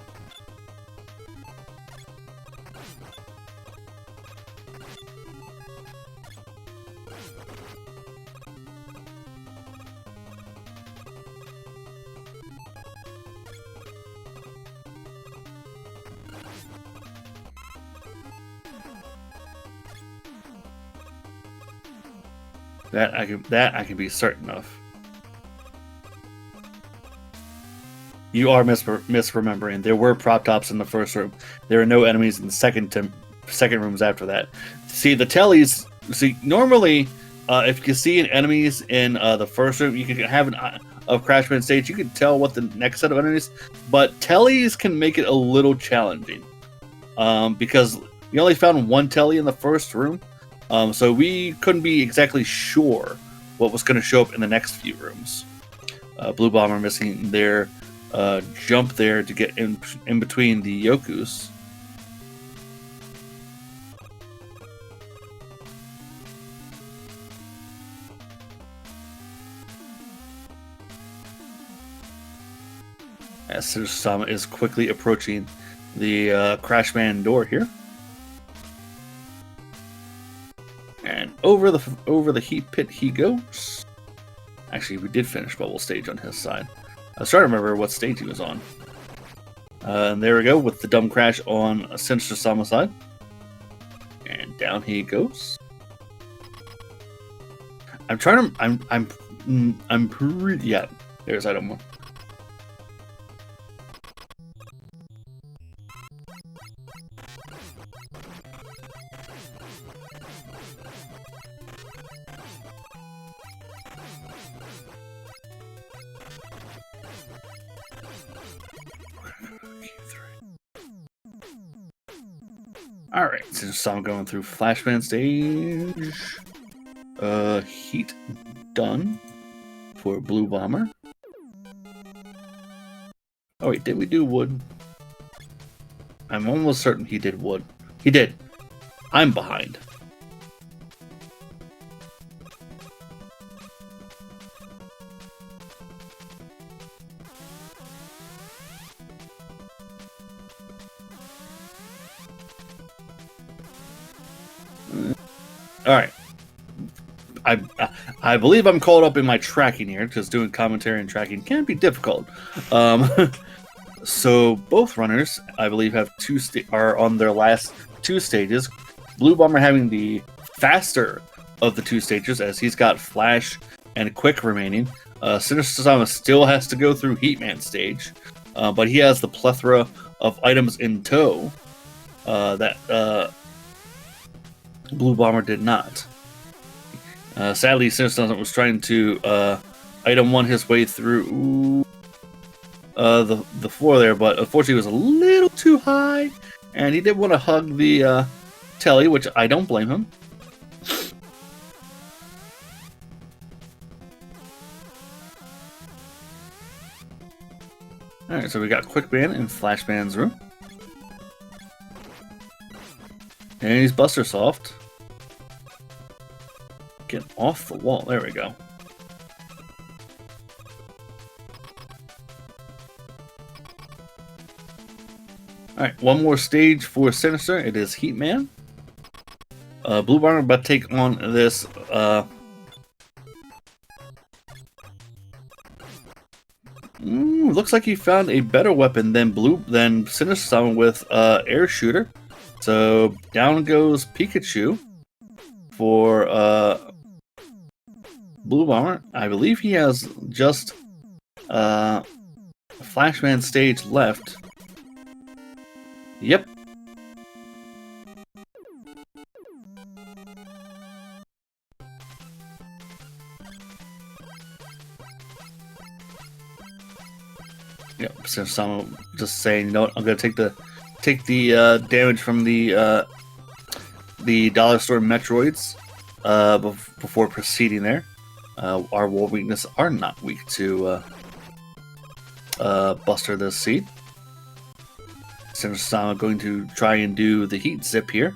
That I can be certain of. You are misremembering. There were prop tops in the first room. There are no enemies in the second rooms after that. See, the tellies. See, normally, if you see enemies in the first room, you can have a Crashman stage. You can tell what the next set of enemies. But tellies can make it a little challenging, because we only found one telly in the first room, so we couldn't be exactly sure what was going to show up in the next few rooms. Blue Bomber missing their jump there to get in between the Yokus. As Sinister-Sama is quickly approaching the Crashman door here. And over the heat pit he goes. Actually, we did finish bubble stage on his side. I was trying to remember what stage he was on. And there we go with the dumb crash on Sinister-Sama side. And down he goes. I'm trying to. I'm pretty. Yeah, there's item 1. Alright, so I'm going through Flashman stage. Heat done for Blue Bomber. Oh wait, did we do wood? I'm almost certain he did wood. He did. I'm behind. All right, I believe I'm caught up in my tracking here, because doing commentary and tracking can be difficult. So both runners, I believe, have are on their last 2 stages. Blue Bomber having the faster of the 2 stages, as he's got Flash and Quick remaining. Sinister-Sama still has to go through Heatman stage, but he has the plethora of items in tow that Blue Bomber did not. Sadly, Sinister-Sama was trying to item 1 his way through the floor there, but unfortunately it was a little too high, and he did want to hug the telly, which I don't blame him. Alright, so we got Quick Man in Flashman's room. And he's Buster Soft. Get off the wall. There we go. Alright, one more stage for Sinister. It is Heatman. Blue Bomber about to take on this looks like he found a better weapon than Sinister-Sama with Air Shooter. So down goes Pikachu for Blue Bomber. I believe he has just Flashman stage left. Yep. Yep. So someone just saying, you know what, I'm gonna take the damage from the Dollar Store Metroids before proceeding there. our wall weakness are not weak to Buster this seed. Sinister-Sama going to try and do the heat zip here.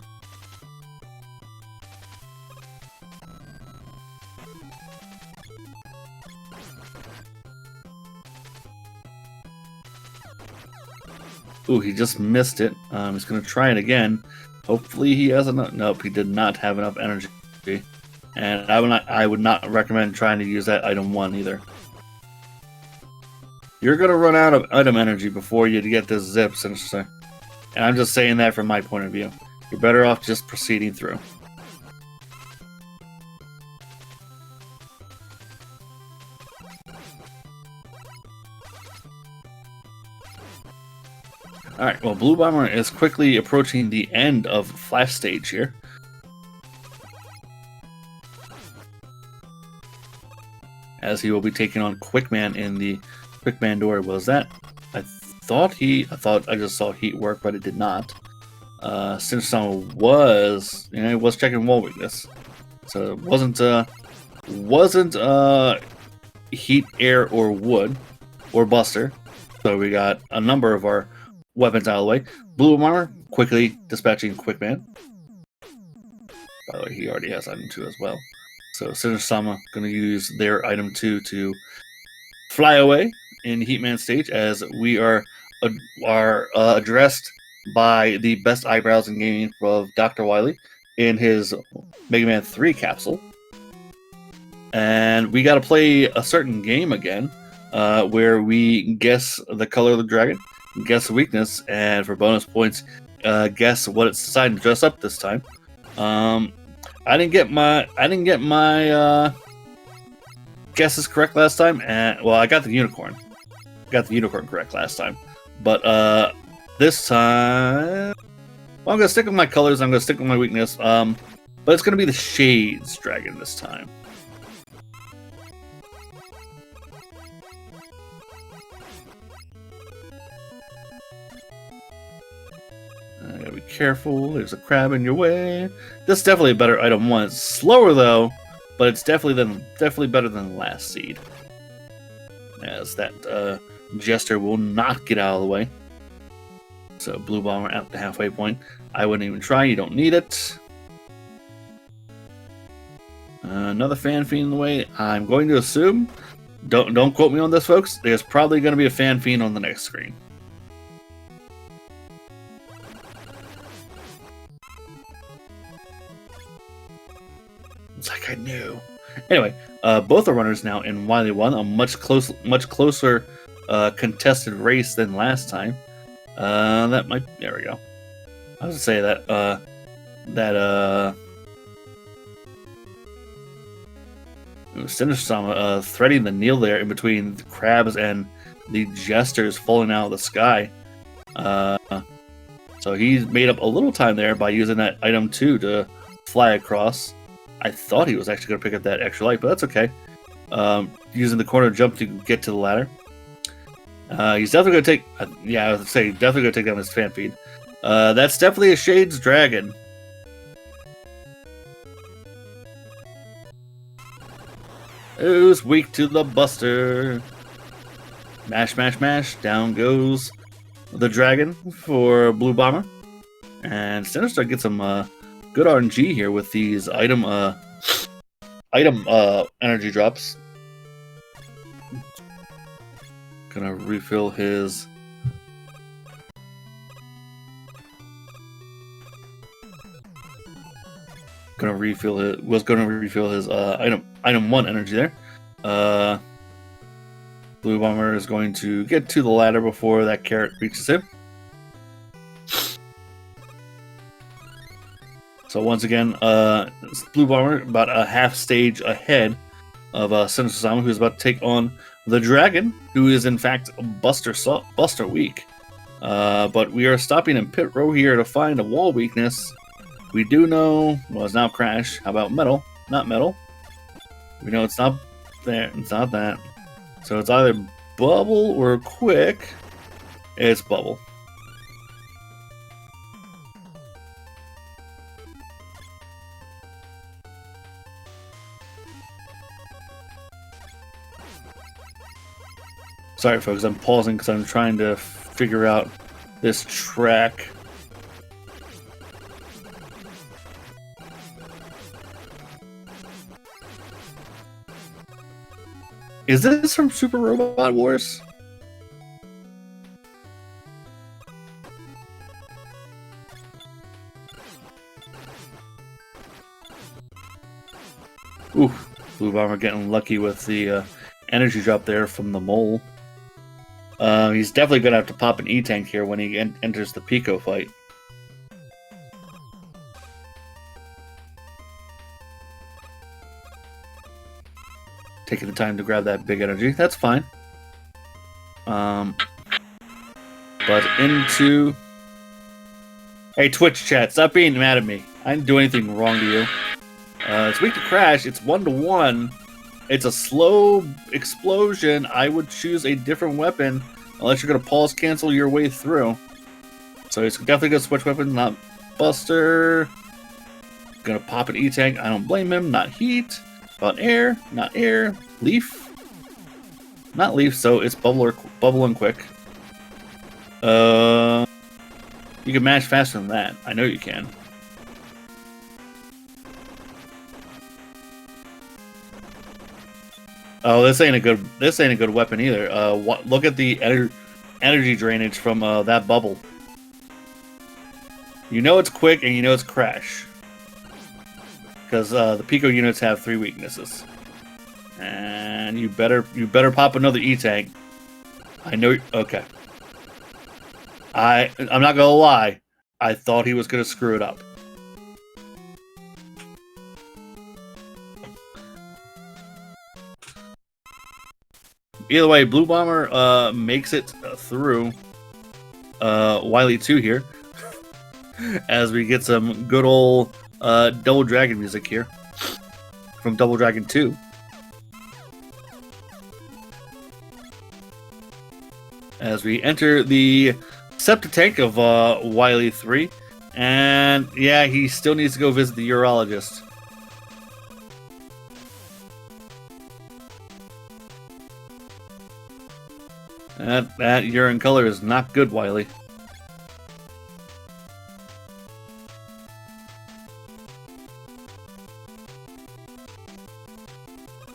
Ooh, he just missed it. He's going to try it again. Hopefully he has enough. Nope, he did not have enough energy. And I would not recommend trying to use that item 1 either. You're going to run out of item energy before you get this zip, Sinister. And I'm just saying that from my point of view. You're better off just proceeding through. Alright, well, Blue Bomber is quickly approaching the end of Flash Stage here. As he will be taking on Quickman in the Quickman door. Was that? I thought I just saw heat work, but it did not. Sinister-Sama was, it was checking wall weakness. So it wasn't heat, air, or wood, or Buster. So we got a number of our weapons out of the way. Blue Bomber quickly dispatching Quickman. By the way, he already has item 2 as well. So Sinister-Sama going to use their item 2 to fly away in Heatman stage, as we are addressed by the best eyebrows in gaming of Dr. Wily in his Mega Man 3 capsule. And we got to play a certain game again, where we guess the color of the dragon, guess the weakness, and for bonus points, guess what it's deciding to dress up this time. I didn't get my guesses correct last time, and well, I got the unicorn. Got the unicorn correct last time, but this time, well, I'm gonna stick with my colors. I'm gonna stick with my weakness. But it's gonna be the Shades Dragon this time. Gotta be careful. There's a crab in your way. This is definitely a better item 1. It's slower though, but it's definitely better than the last seed. As that Jester will not get out of the way. So Blue Bomber at the halfway point. I wouldn't even try. You don't need it. Another Fan Fiend in the way. I'm going to assume. Don't quote me on this, folks. There's probably going to be a Fan Fiend on the next screen. It's like I knew. Anyway, both are runners now in Wily 1, a much closer contested race than last time. There we go. I was gonna say that Sinister-Sama threading the needle there in between the crabs and the jesters falling out of the sky. So he's made up a little time there by using that item 2 to fly across. I thought he was actually going to pick up that extra light, but that's okay. Using the corner jump to get to the ladder. He's definitely going to take... I was going to say, definitely going to take down his fan feed. That's definitely a Shades Dragon. Who's weak to the Buster? Mash, mash, mash. Down goes the dragon for Blue Bomber. And Sinister gets some good RNG here with these item energy drops. Gonna refill his was gonna refill his item 1 energy there. Blue Bomber is going to get to the ladder before that carrot reaches him. So once again, Blue Bomber about a half stage ahead of Sinister-Sama, who's about to take on the dragon, who is in fact Buster weak. But we are stopping in pit row here to find a wall weakness. We do know, well, it's now Crash. How about metal? Not metal. We know it's not there. It's not that. So it's either Bubble or Quick. It's Bubble. Sorry, folks, I'm pausing because I'm trying to figure out this track. Is this from Super Robot Wars? Ooh, Blue Bomber getting lucky with the energy drop there from the mole. He's definitely going to have to pop an E-Tank here when he enters the Pico fight. Taking the time to grab that big energy. That's fine. But into... Hey, Twitch chat, stop being mad at me. I didn't do anything wrong to you. It's weak to crash. It's 1-to-1. It's a slow explosion. I would choose a different weapon unless you're going to pause cancel your way through. So he's definitely going to switch weapons. Not Buster. Going to pop an E-Tank. I don't blame him. Not Heat. About Air. Not Air. Leaf. Not Leaf, so it's Bubble and Quick. You can mash faster than that. I know you can. Oh, this ain't a good weapon either. Look at the energy drainage from that bubble. You know it's quick and you know it's crash. Because the Pico units have 3 weaknesses. And you better pop another E-Tank. I know. Okay. I'm not gonna lie. I thought he was gonna screw it up. Either way, Blue Bomber makes it through Wily 2 here. As we get some good old Double Dragon music here. From Double Dragon 2. As we enter the septic tank of Wily 3. And yeah, he still needs to go visit the urologist. That urine color is not good, Wily.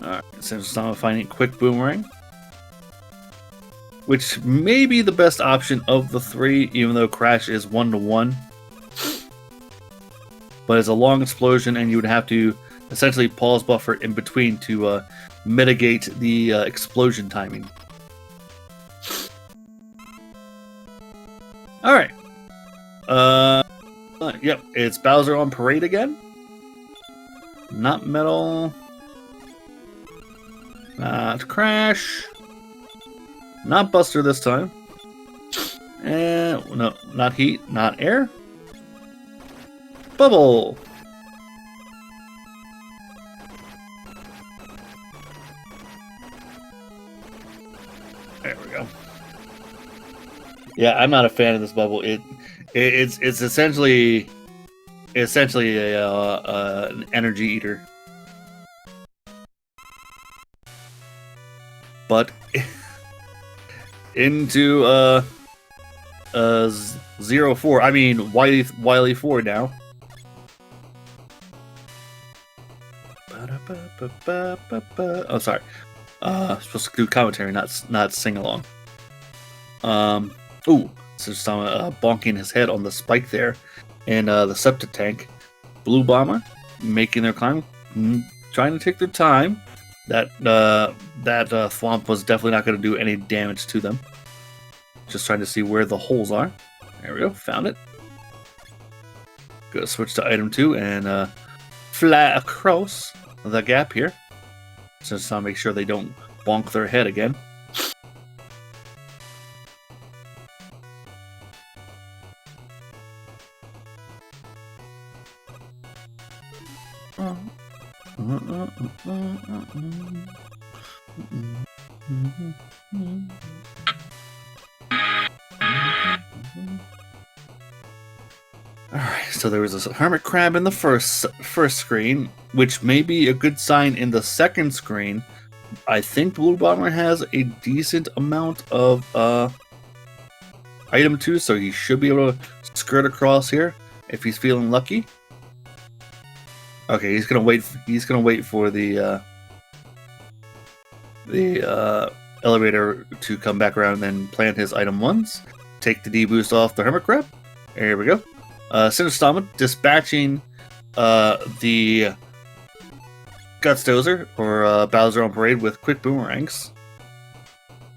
Alright, Sinister-Sama finding Quick Boomerang. Which may be the best option of the 3, even though Crash is 1-to-1. But it's a long explosion, and you would have to essentially pause buffer in between to mitigate the explosion timing. Alright. Yep, it's Bowser on parade again. Not Metal. Not Crash. Not Buster this time. And no, not Heat, not Air. Bubble. There we go. Yeah, I'm not a fan of this bubble. It's essentially an energy eater. But into 0-4. I mean Wily 4 now. Oh, sorry. Supposed to do commentary, not sing along. Ooh, Sinister-Sama bonking his head on the spike there, and the septic tank. Blue Bomber making their climb, trying to take their time. That thwomp was definitely not going to do any damage to them. Just trying to see where the holes are. There we go, found it. Go switch to item 2 and fly across the gap here. Just to make sure they don't bonk their head again. Alright, so there was a hermit crab in the first screen, which may be a good sign in the second screen. I think Blue Bomber has a decent amount of item too, so he should be able to skirt across here if he's feeling lucky. Okay, he's gonna wait. He's gonna wait for the elevator to come back around and then plant his item once. Take the D boost off the Hermit Crab. There we go. Sinister-Sama dispatching the Gutsdozer or Bowser on Parade with quick boomerangs.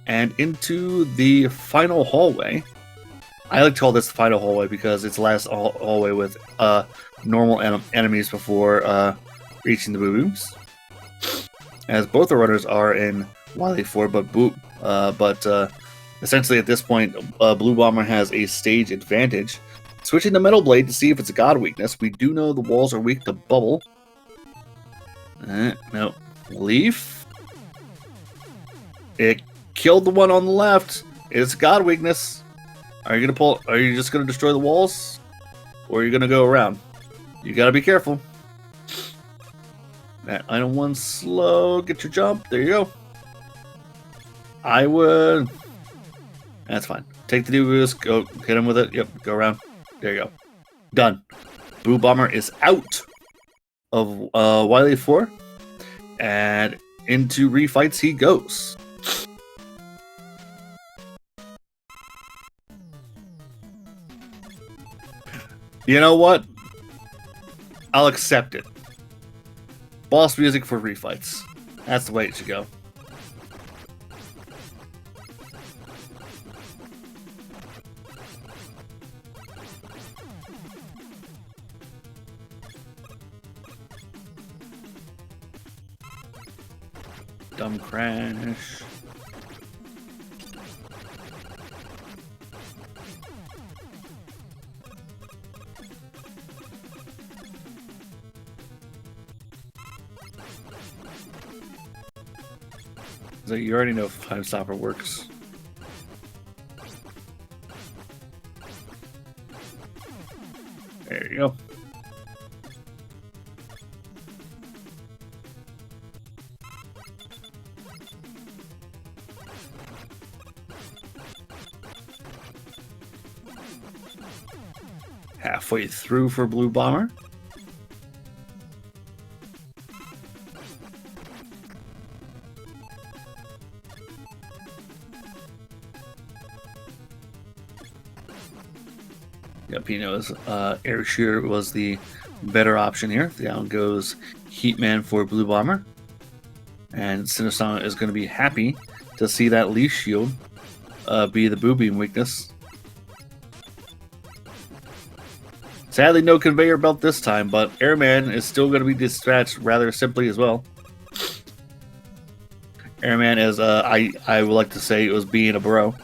And into the final hallway. I like to call this the final hallway because it's the last hallway with normal enemies before reaching the boo-booms. As both the runners are in Wily 4, but essentially at this point, Blue Bomber has a stage advantage. Switching to Metal Blade to see if it's a god weakness. We do know the walls are weak to Bubble. No. Leaf. It killed the one on the left. It's god weakness. Are you gonna pull? Are you just gonna destroy the walls, or are you gonna go around? You gotta be careful. That item one slow. Get your jump. There you go. I would. That's fine. Take the boost. Go hit him with it. Yep. Go around. There you go. Done. Blue Bomber is out of Wily 4, and into refights he goes. You know what? I'll accept it. Boss music for refights. That's the way it should go. Dumb crash. So you already know if Time Stopper works. There you go. Halfway through for Blue Bomber. Yep, he knows Air Shooter was the better option here. Down goes Heatman for Blue Bomber. And Sinister-Sama is going to be happy to see that Leaf Shield be the Boo Beam weakness. Sadly, no conveyor belt this time, but Airman is still going to be dispatched rather simply as well. Airman, as I would like to say, it was being a bro.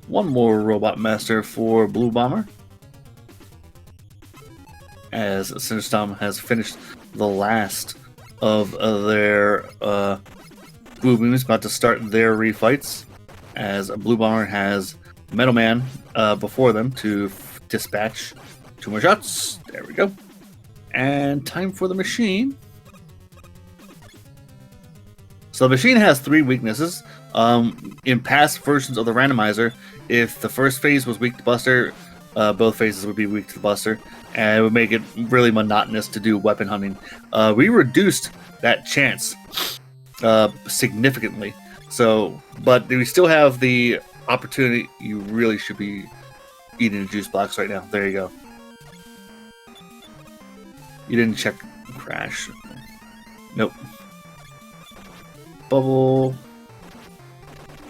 One more Robot Master for Blue Bomber. As Sinister-Sama has finished the last of their Boo Beams, about to start their refights. As Blue Bomber has Metal Man before them to dispatch 2 more shots. There we go. And time for the machine. So the machine has 3 weaknesses. In past versions of the randomizer, if the first phase was weak to Buster, both phases would be weak to the Buster, and it would make it really monotonous to do weapon hunting. We reduced that chance significantly. So, but we still have the opportunity. You really should be eating juice blocks right now. There you go. You didn't check crash. Nope. Bubble.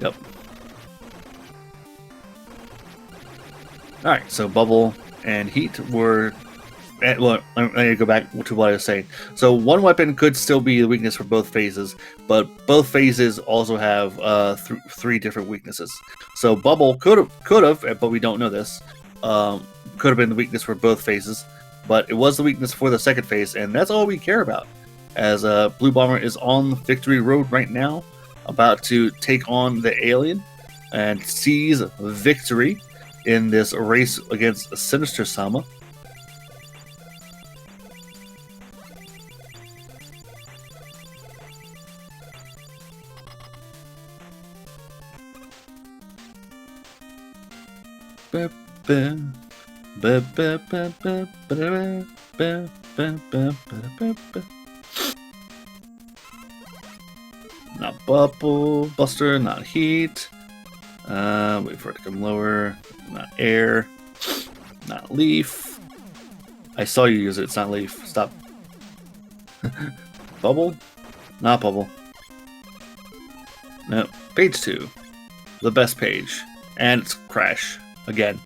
Yep. Alright, so Bubble and Heat were... Well, I need to go back to what I was saying. So one weapon could still be the weakness for both phases, but both phases also have 3 different weaknesses. So Bubble could have, but we don't know this, could have been the weakness for both phases, but it was the weakness for the second phase, and that's all we care about. As Blue Bomber is on Victory Road right now, about to take on the alien and seize victory in this race against Sinister-Sama. Not bubble buster, not heat. Wait for it to come lower. Not air. Not leaf. I saw you use it. It's not leaf. Stop. Bubble? Not bubble. No. Page 2. The best page. And it's crash. Again.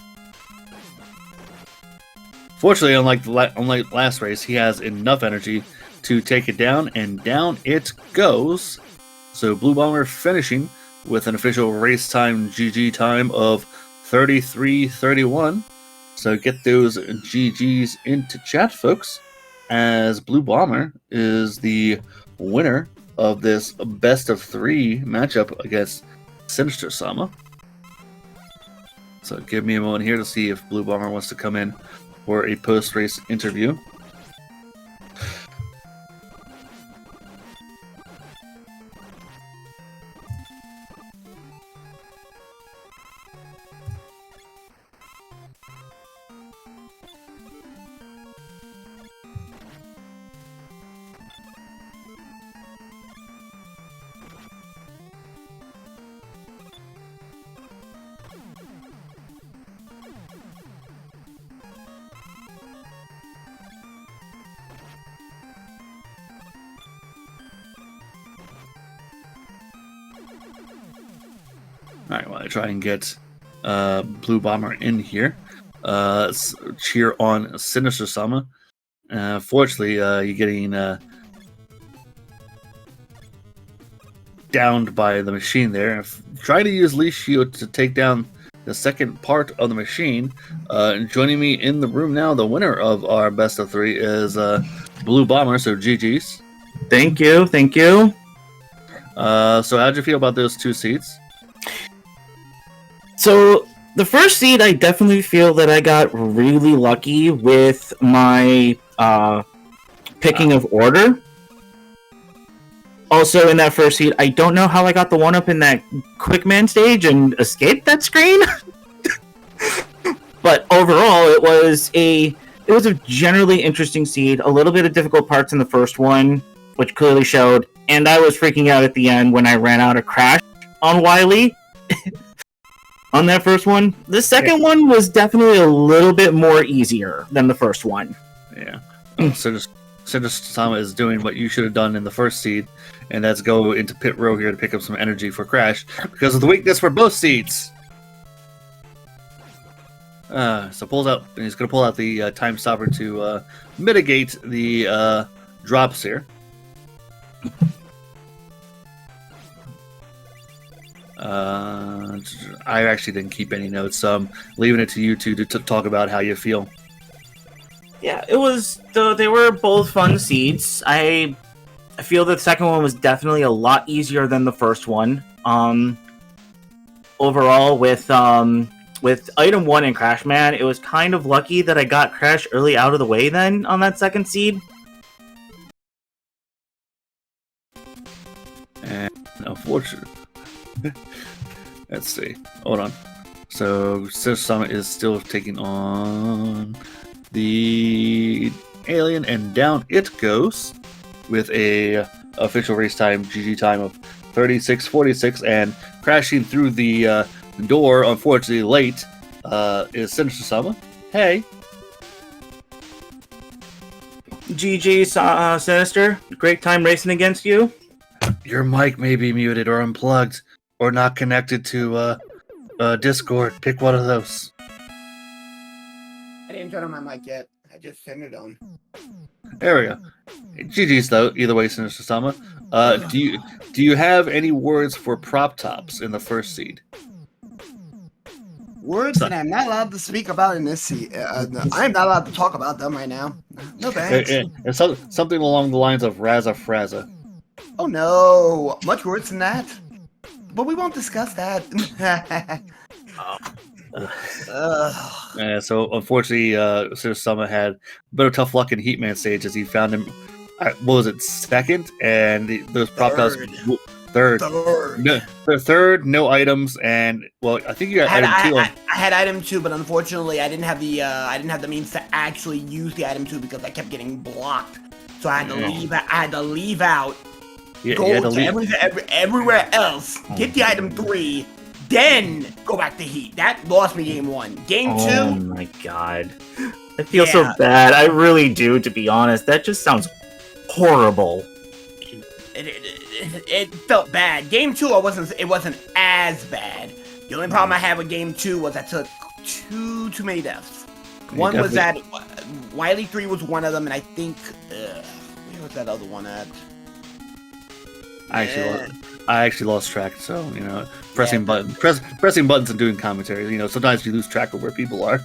Fortunately, unlike last race, he has enough energy to take it down, and down it goes. So Blue Bomber finishing with an official race time GG time of 33:31. So get those GGs into chat, folks, as Blue Bomber is the winner of this best of 3 matchup against Sinister-Sama. So give me a moment here to see if Blue Bomber wants to come in for a post-race interview. Alright, well, I try and get Blue Bomber in here. Let's cheer on Sinister-Sama. Fortunately, you're getting downed by the machine there. Try to use Leash Shield to take down the second part of the machine. Joining me in the room now, the winner of our best of 3 is Blue Bomber, so GG's. Thank you, thank you. So how'd you feel about those 2 seats? So the first seed, I definitely feel that I got really lucky with my picking of order. Also, in that first seed, I don't know how I got the 1-up in that quick man stage and escaped that screen. But overall, it was a generally interesting seed. A little bit of difficult parts in the first one, which clearly showed. And I was freaking out at the end when I ran out of crash on Wily. On that first one. The second one was definitely a little bit more easier than the first one. Yeah. Sinister-Sama is doing what you should have done in the first seed, and that's go into pit row here to pick up some energy for Crash because of the weakness for both seeds. So pulls out. He's going to pull out the time stopper to mitigate the drops here. I actually didn't keep any notes, so I'm leaving it to you two to talk about how you feel. Yeah, it was. They were both fun seeds. I feel that the second one was definitely a lot easier than the first one. Overall, with item 1 and Crash Man, it was kind of lucky that I got Crash early out of the way then on that second seed. And unfortunately, let's see. Hold on. So Sinister-Sama is still taking on the alien, and down it goes with a official race time GG time of 36:46, and crashing through the door, unfortunately late, is Sinister-Sama. Hey. GG, Sinister. Great time racing against you. Your mic may be muted or unplugged or not connected to Discord. Pick one of those. I didn't turn on my mic yet. I just turned it on. There we go. GG's though. Either way, Sinister-Sama. Do you have any words for prop tops in the first seed? Words that I'm not allowed to speak about in this seat. I'm not allowed to talk about them right now. No thanks. And something along the lines of Razza Frazza. Oh no, much worse than that. But we won't discuss that. So unfortunately, Sinister-Sama had a bit of tough luck in Heatman stage as he found him. What was it, second? And those prop tops Third. Third. No, third, no items, and well, I think you got item 2. I had item 2, but unfortunately, I didn't have the means to actually use the item 2 because I kept getting blocked. So I had to leave. I had to leave out. Yeah, Go to everywhere else. Get the item 3. Then go back to heat. That lost me game 1. Game 2. Oh my god. I feel so bad. I really do, to be honest. That just sounds horrible. It felt bad. Game 2, it wasn't as bad. The only problem I had with game 2 was I took too many deaths. One was that Wily 3 was one of them, and I think where was that other one at? I actually lost track. So pressing buttons and doing commentary. Sometimes you lose track of where people are.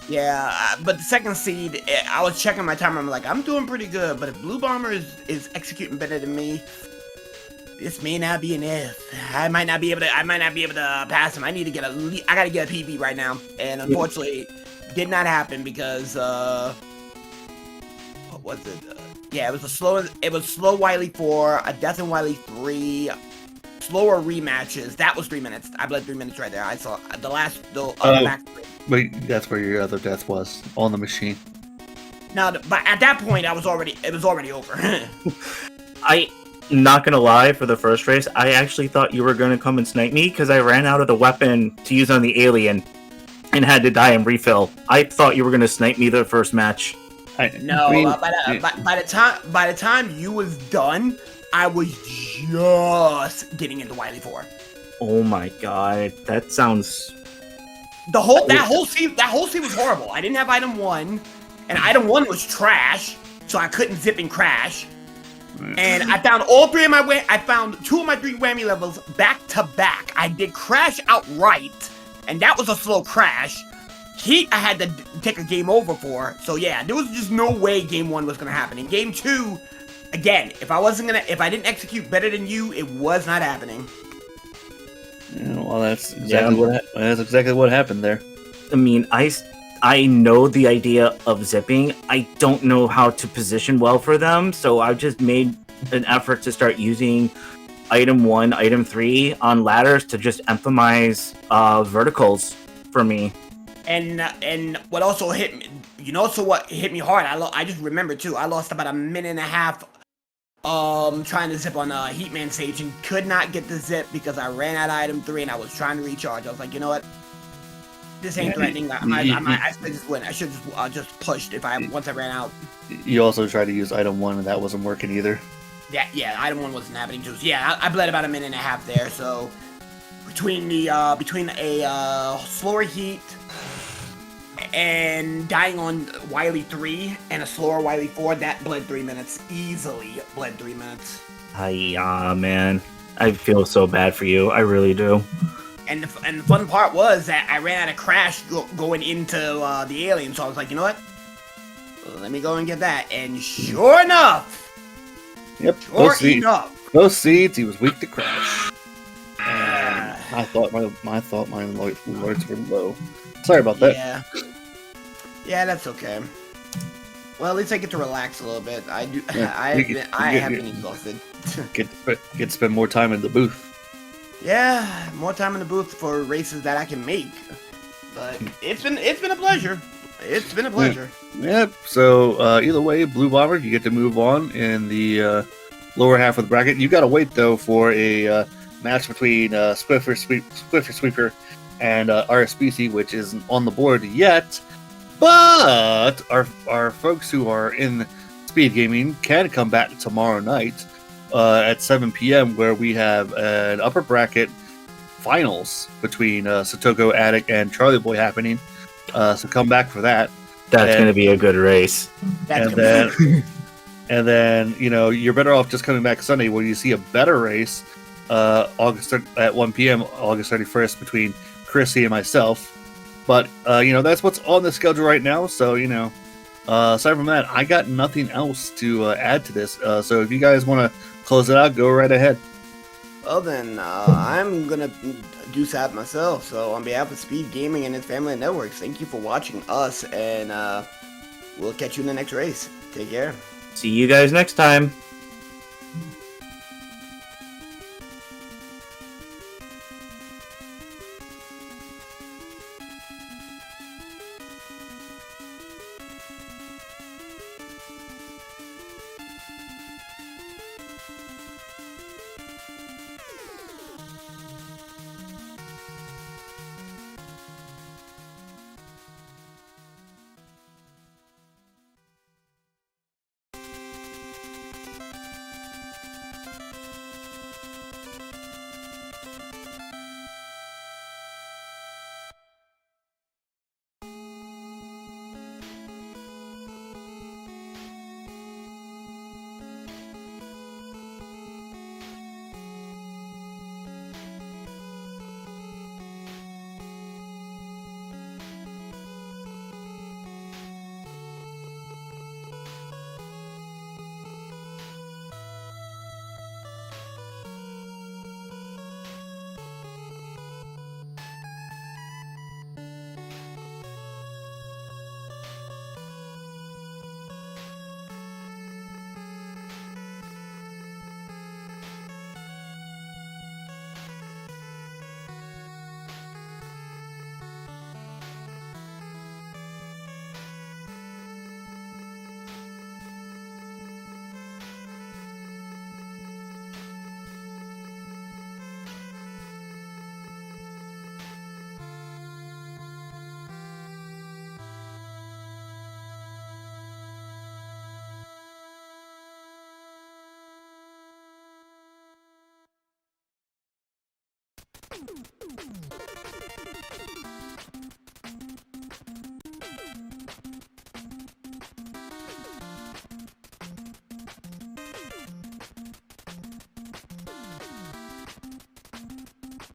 Yeah, but the second seed, I was checking my timer. I'm like, I'm doing pretty good, but if Blue Bomber is executing better than me, this may not be an if. I might not be able to pass him. I gotta get a PB right now, and unfortunately, did not happen because what was it? Yeah, it was slow Wily 4, a death in Wily 3, slower rematches. That was 3 minutes. I bled 3 minutes right there. I saw the max. Wait, that's where your other death was, on the machine. No, but at that point, it was already over. Not gonna lie, for the first race, I actually thought you were gonna come and snipe me because I ran out of the weapon to use on the alien and had to die and refill. I thought you were gonna snipe me the first match. By the time you was done, I was just getting into Wily 4. Oh my god, that sounds. That whole scene was horrible. I didn't have item 1, and item 1 was trash, so I couldn't zip and crash. And I found I found 2 of my 3 whammy levels back to back. I did crash outright, and that was a slow crash. Heat, I had to take a game over for. So yeah, there was just no way game 1 was gonna happen. In game 2, again, if I didn't execute better than you, it was not happening. Yeah, well, that's exactly what happened there. I mean, I know the idea of zipping. I don't know how to position well for them, so I've just made an effort to start using item 1, item 3 on ladders to just emphasize verticals for me. And what also hit me, what hit me hard? I just remember too. I lost about a minute and a half trying to zip on Heatman stage and could not get the zip because I ran out of item 3 and I was trying to recharge. I was like, you know what? This ain't threatening. I should just win. I should just pushed once I ran out. You also tried to use item 1 and that wasn't working either. Yeah, item 1 wasn't happening too. So yeah, I bled about a minute and a half there. So between a slower heat and dying on Wily 3 and a slower Wily 4, that bled 3 minutes. Easily bled 3 minutes. Man. I feel so bad for you. I really do. And the fun part was that I ran out of crash going into the alien, so I was like, you know what? Let me go and get that. And sure enough, those seeds, he was weak to crash. And I thought my alerts were low. Sorry about that. Yeah, that's okay. Well, at least I get to relax a little bit. I do. Yeah, I have been exhausted. Get to spend more time in the booth. Yeah, more time in the booth for races that I can make. But it's been a pleasure. It's been a pleasure. Yep. So either way, Blue Bomber, you get to move on in the lower half of the bracket. You got to wait though for a match between Squiffer Sweeper and RSBC, which isn't on the board yet. But our folks who are in Speed Gaming can come back tomorrow night at 7 p.m. where we have an upper bracket finals between Satoko Attic and Charlie Boy happening. So come back for that. That's going to be a good race. And then you're better off just coming back Sunday where you see a better race at 1 p.m. August 31st between Chrissy and myself. But that's what's on the schedule right now. So aside from that, I got nothing else to add to this. So if you guys want to close it out, go right ahead. Well then, I'm gonna do that myself. So on behalf of Speed Gaming and its family of networks, thank you for watching us, and we'll catch you in the next race. Take care. See you guys next time.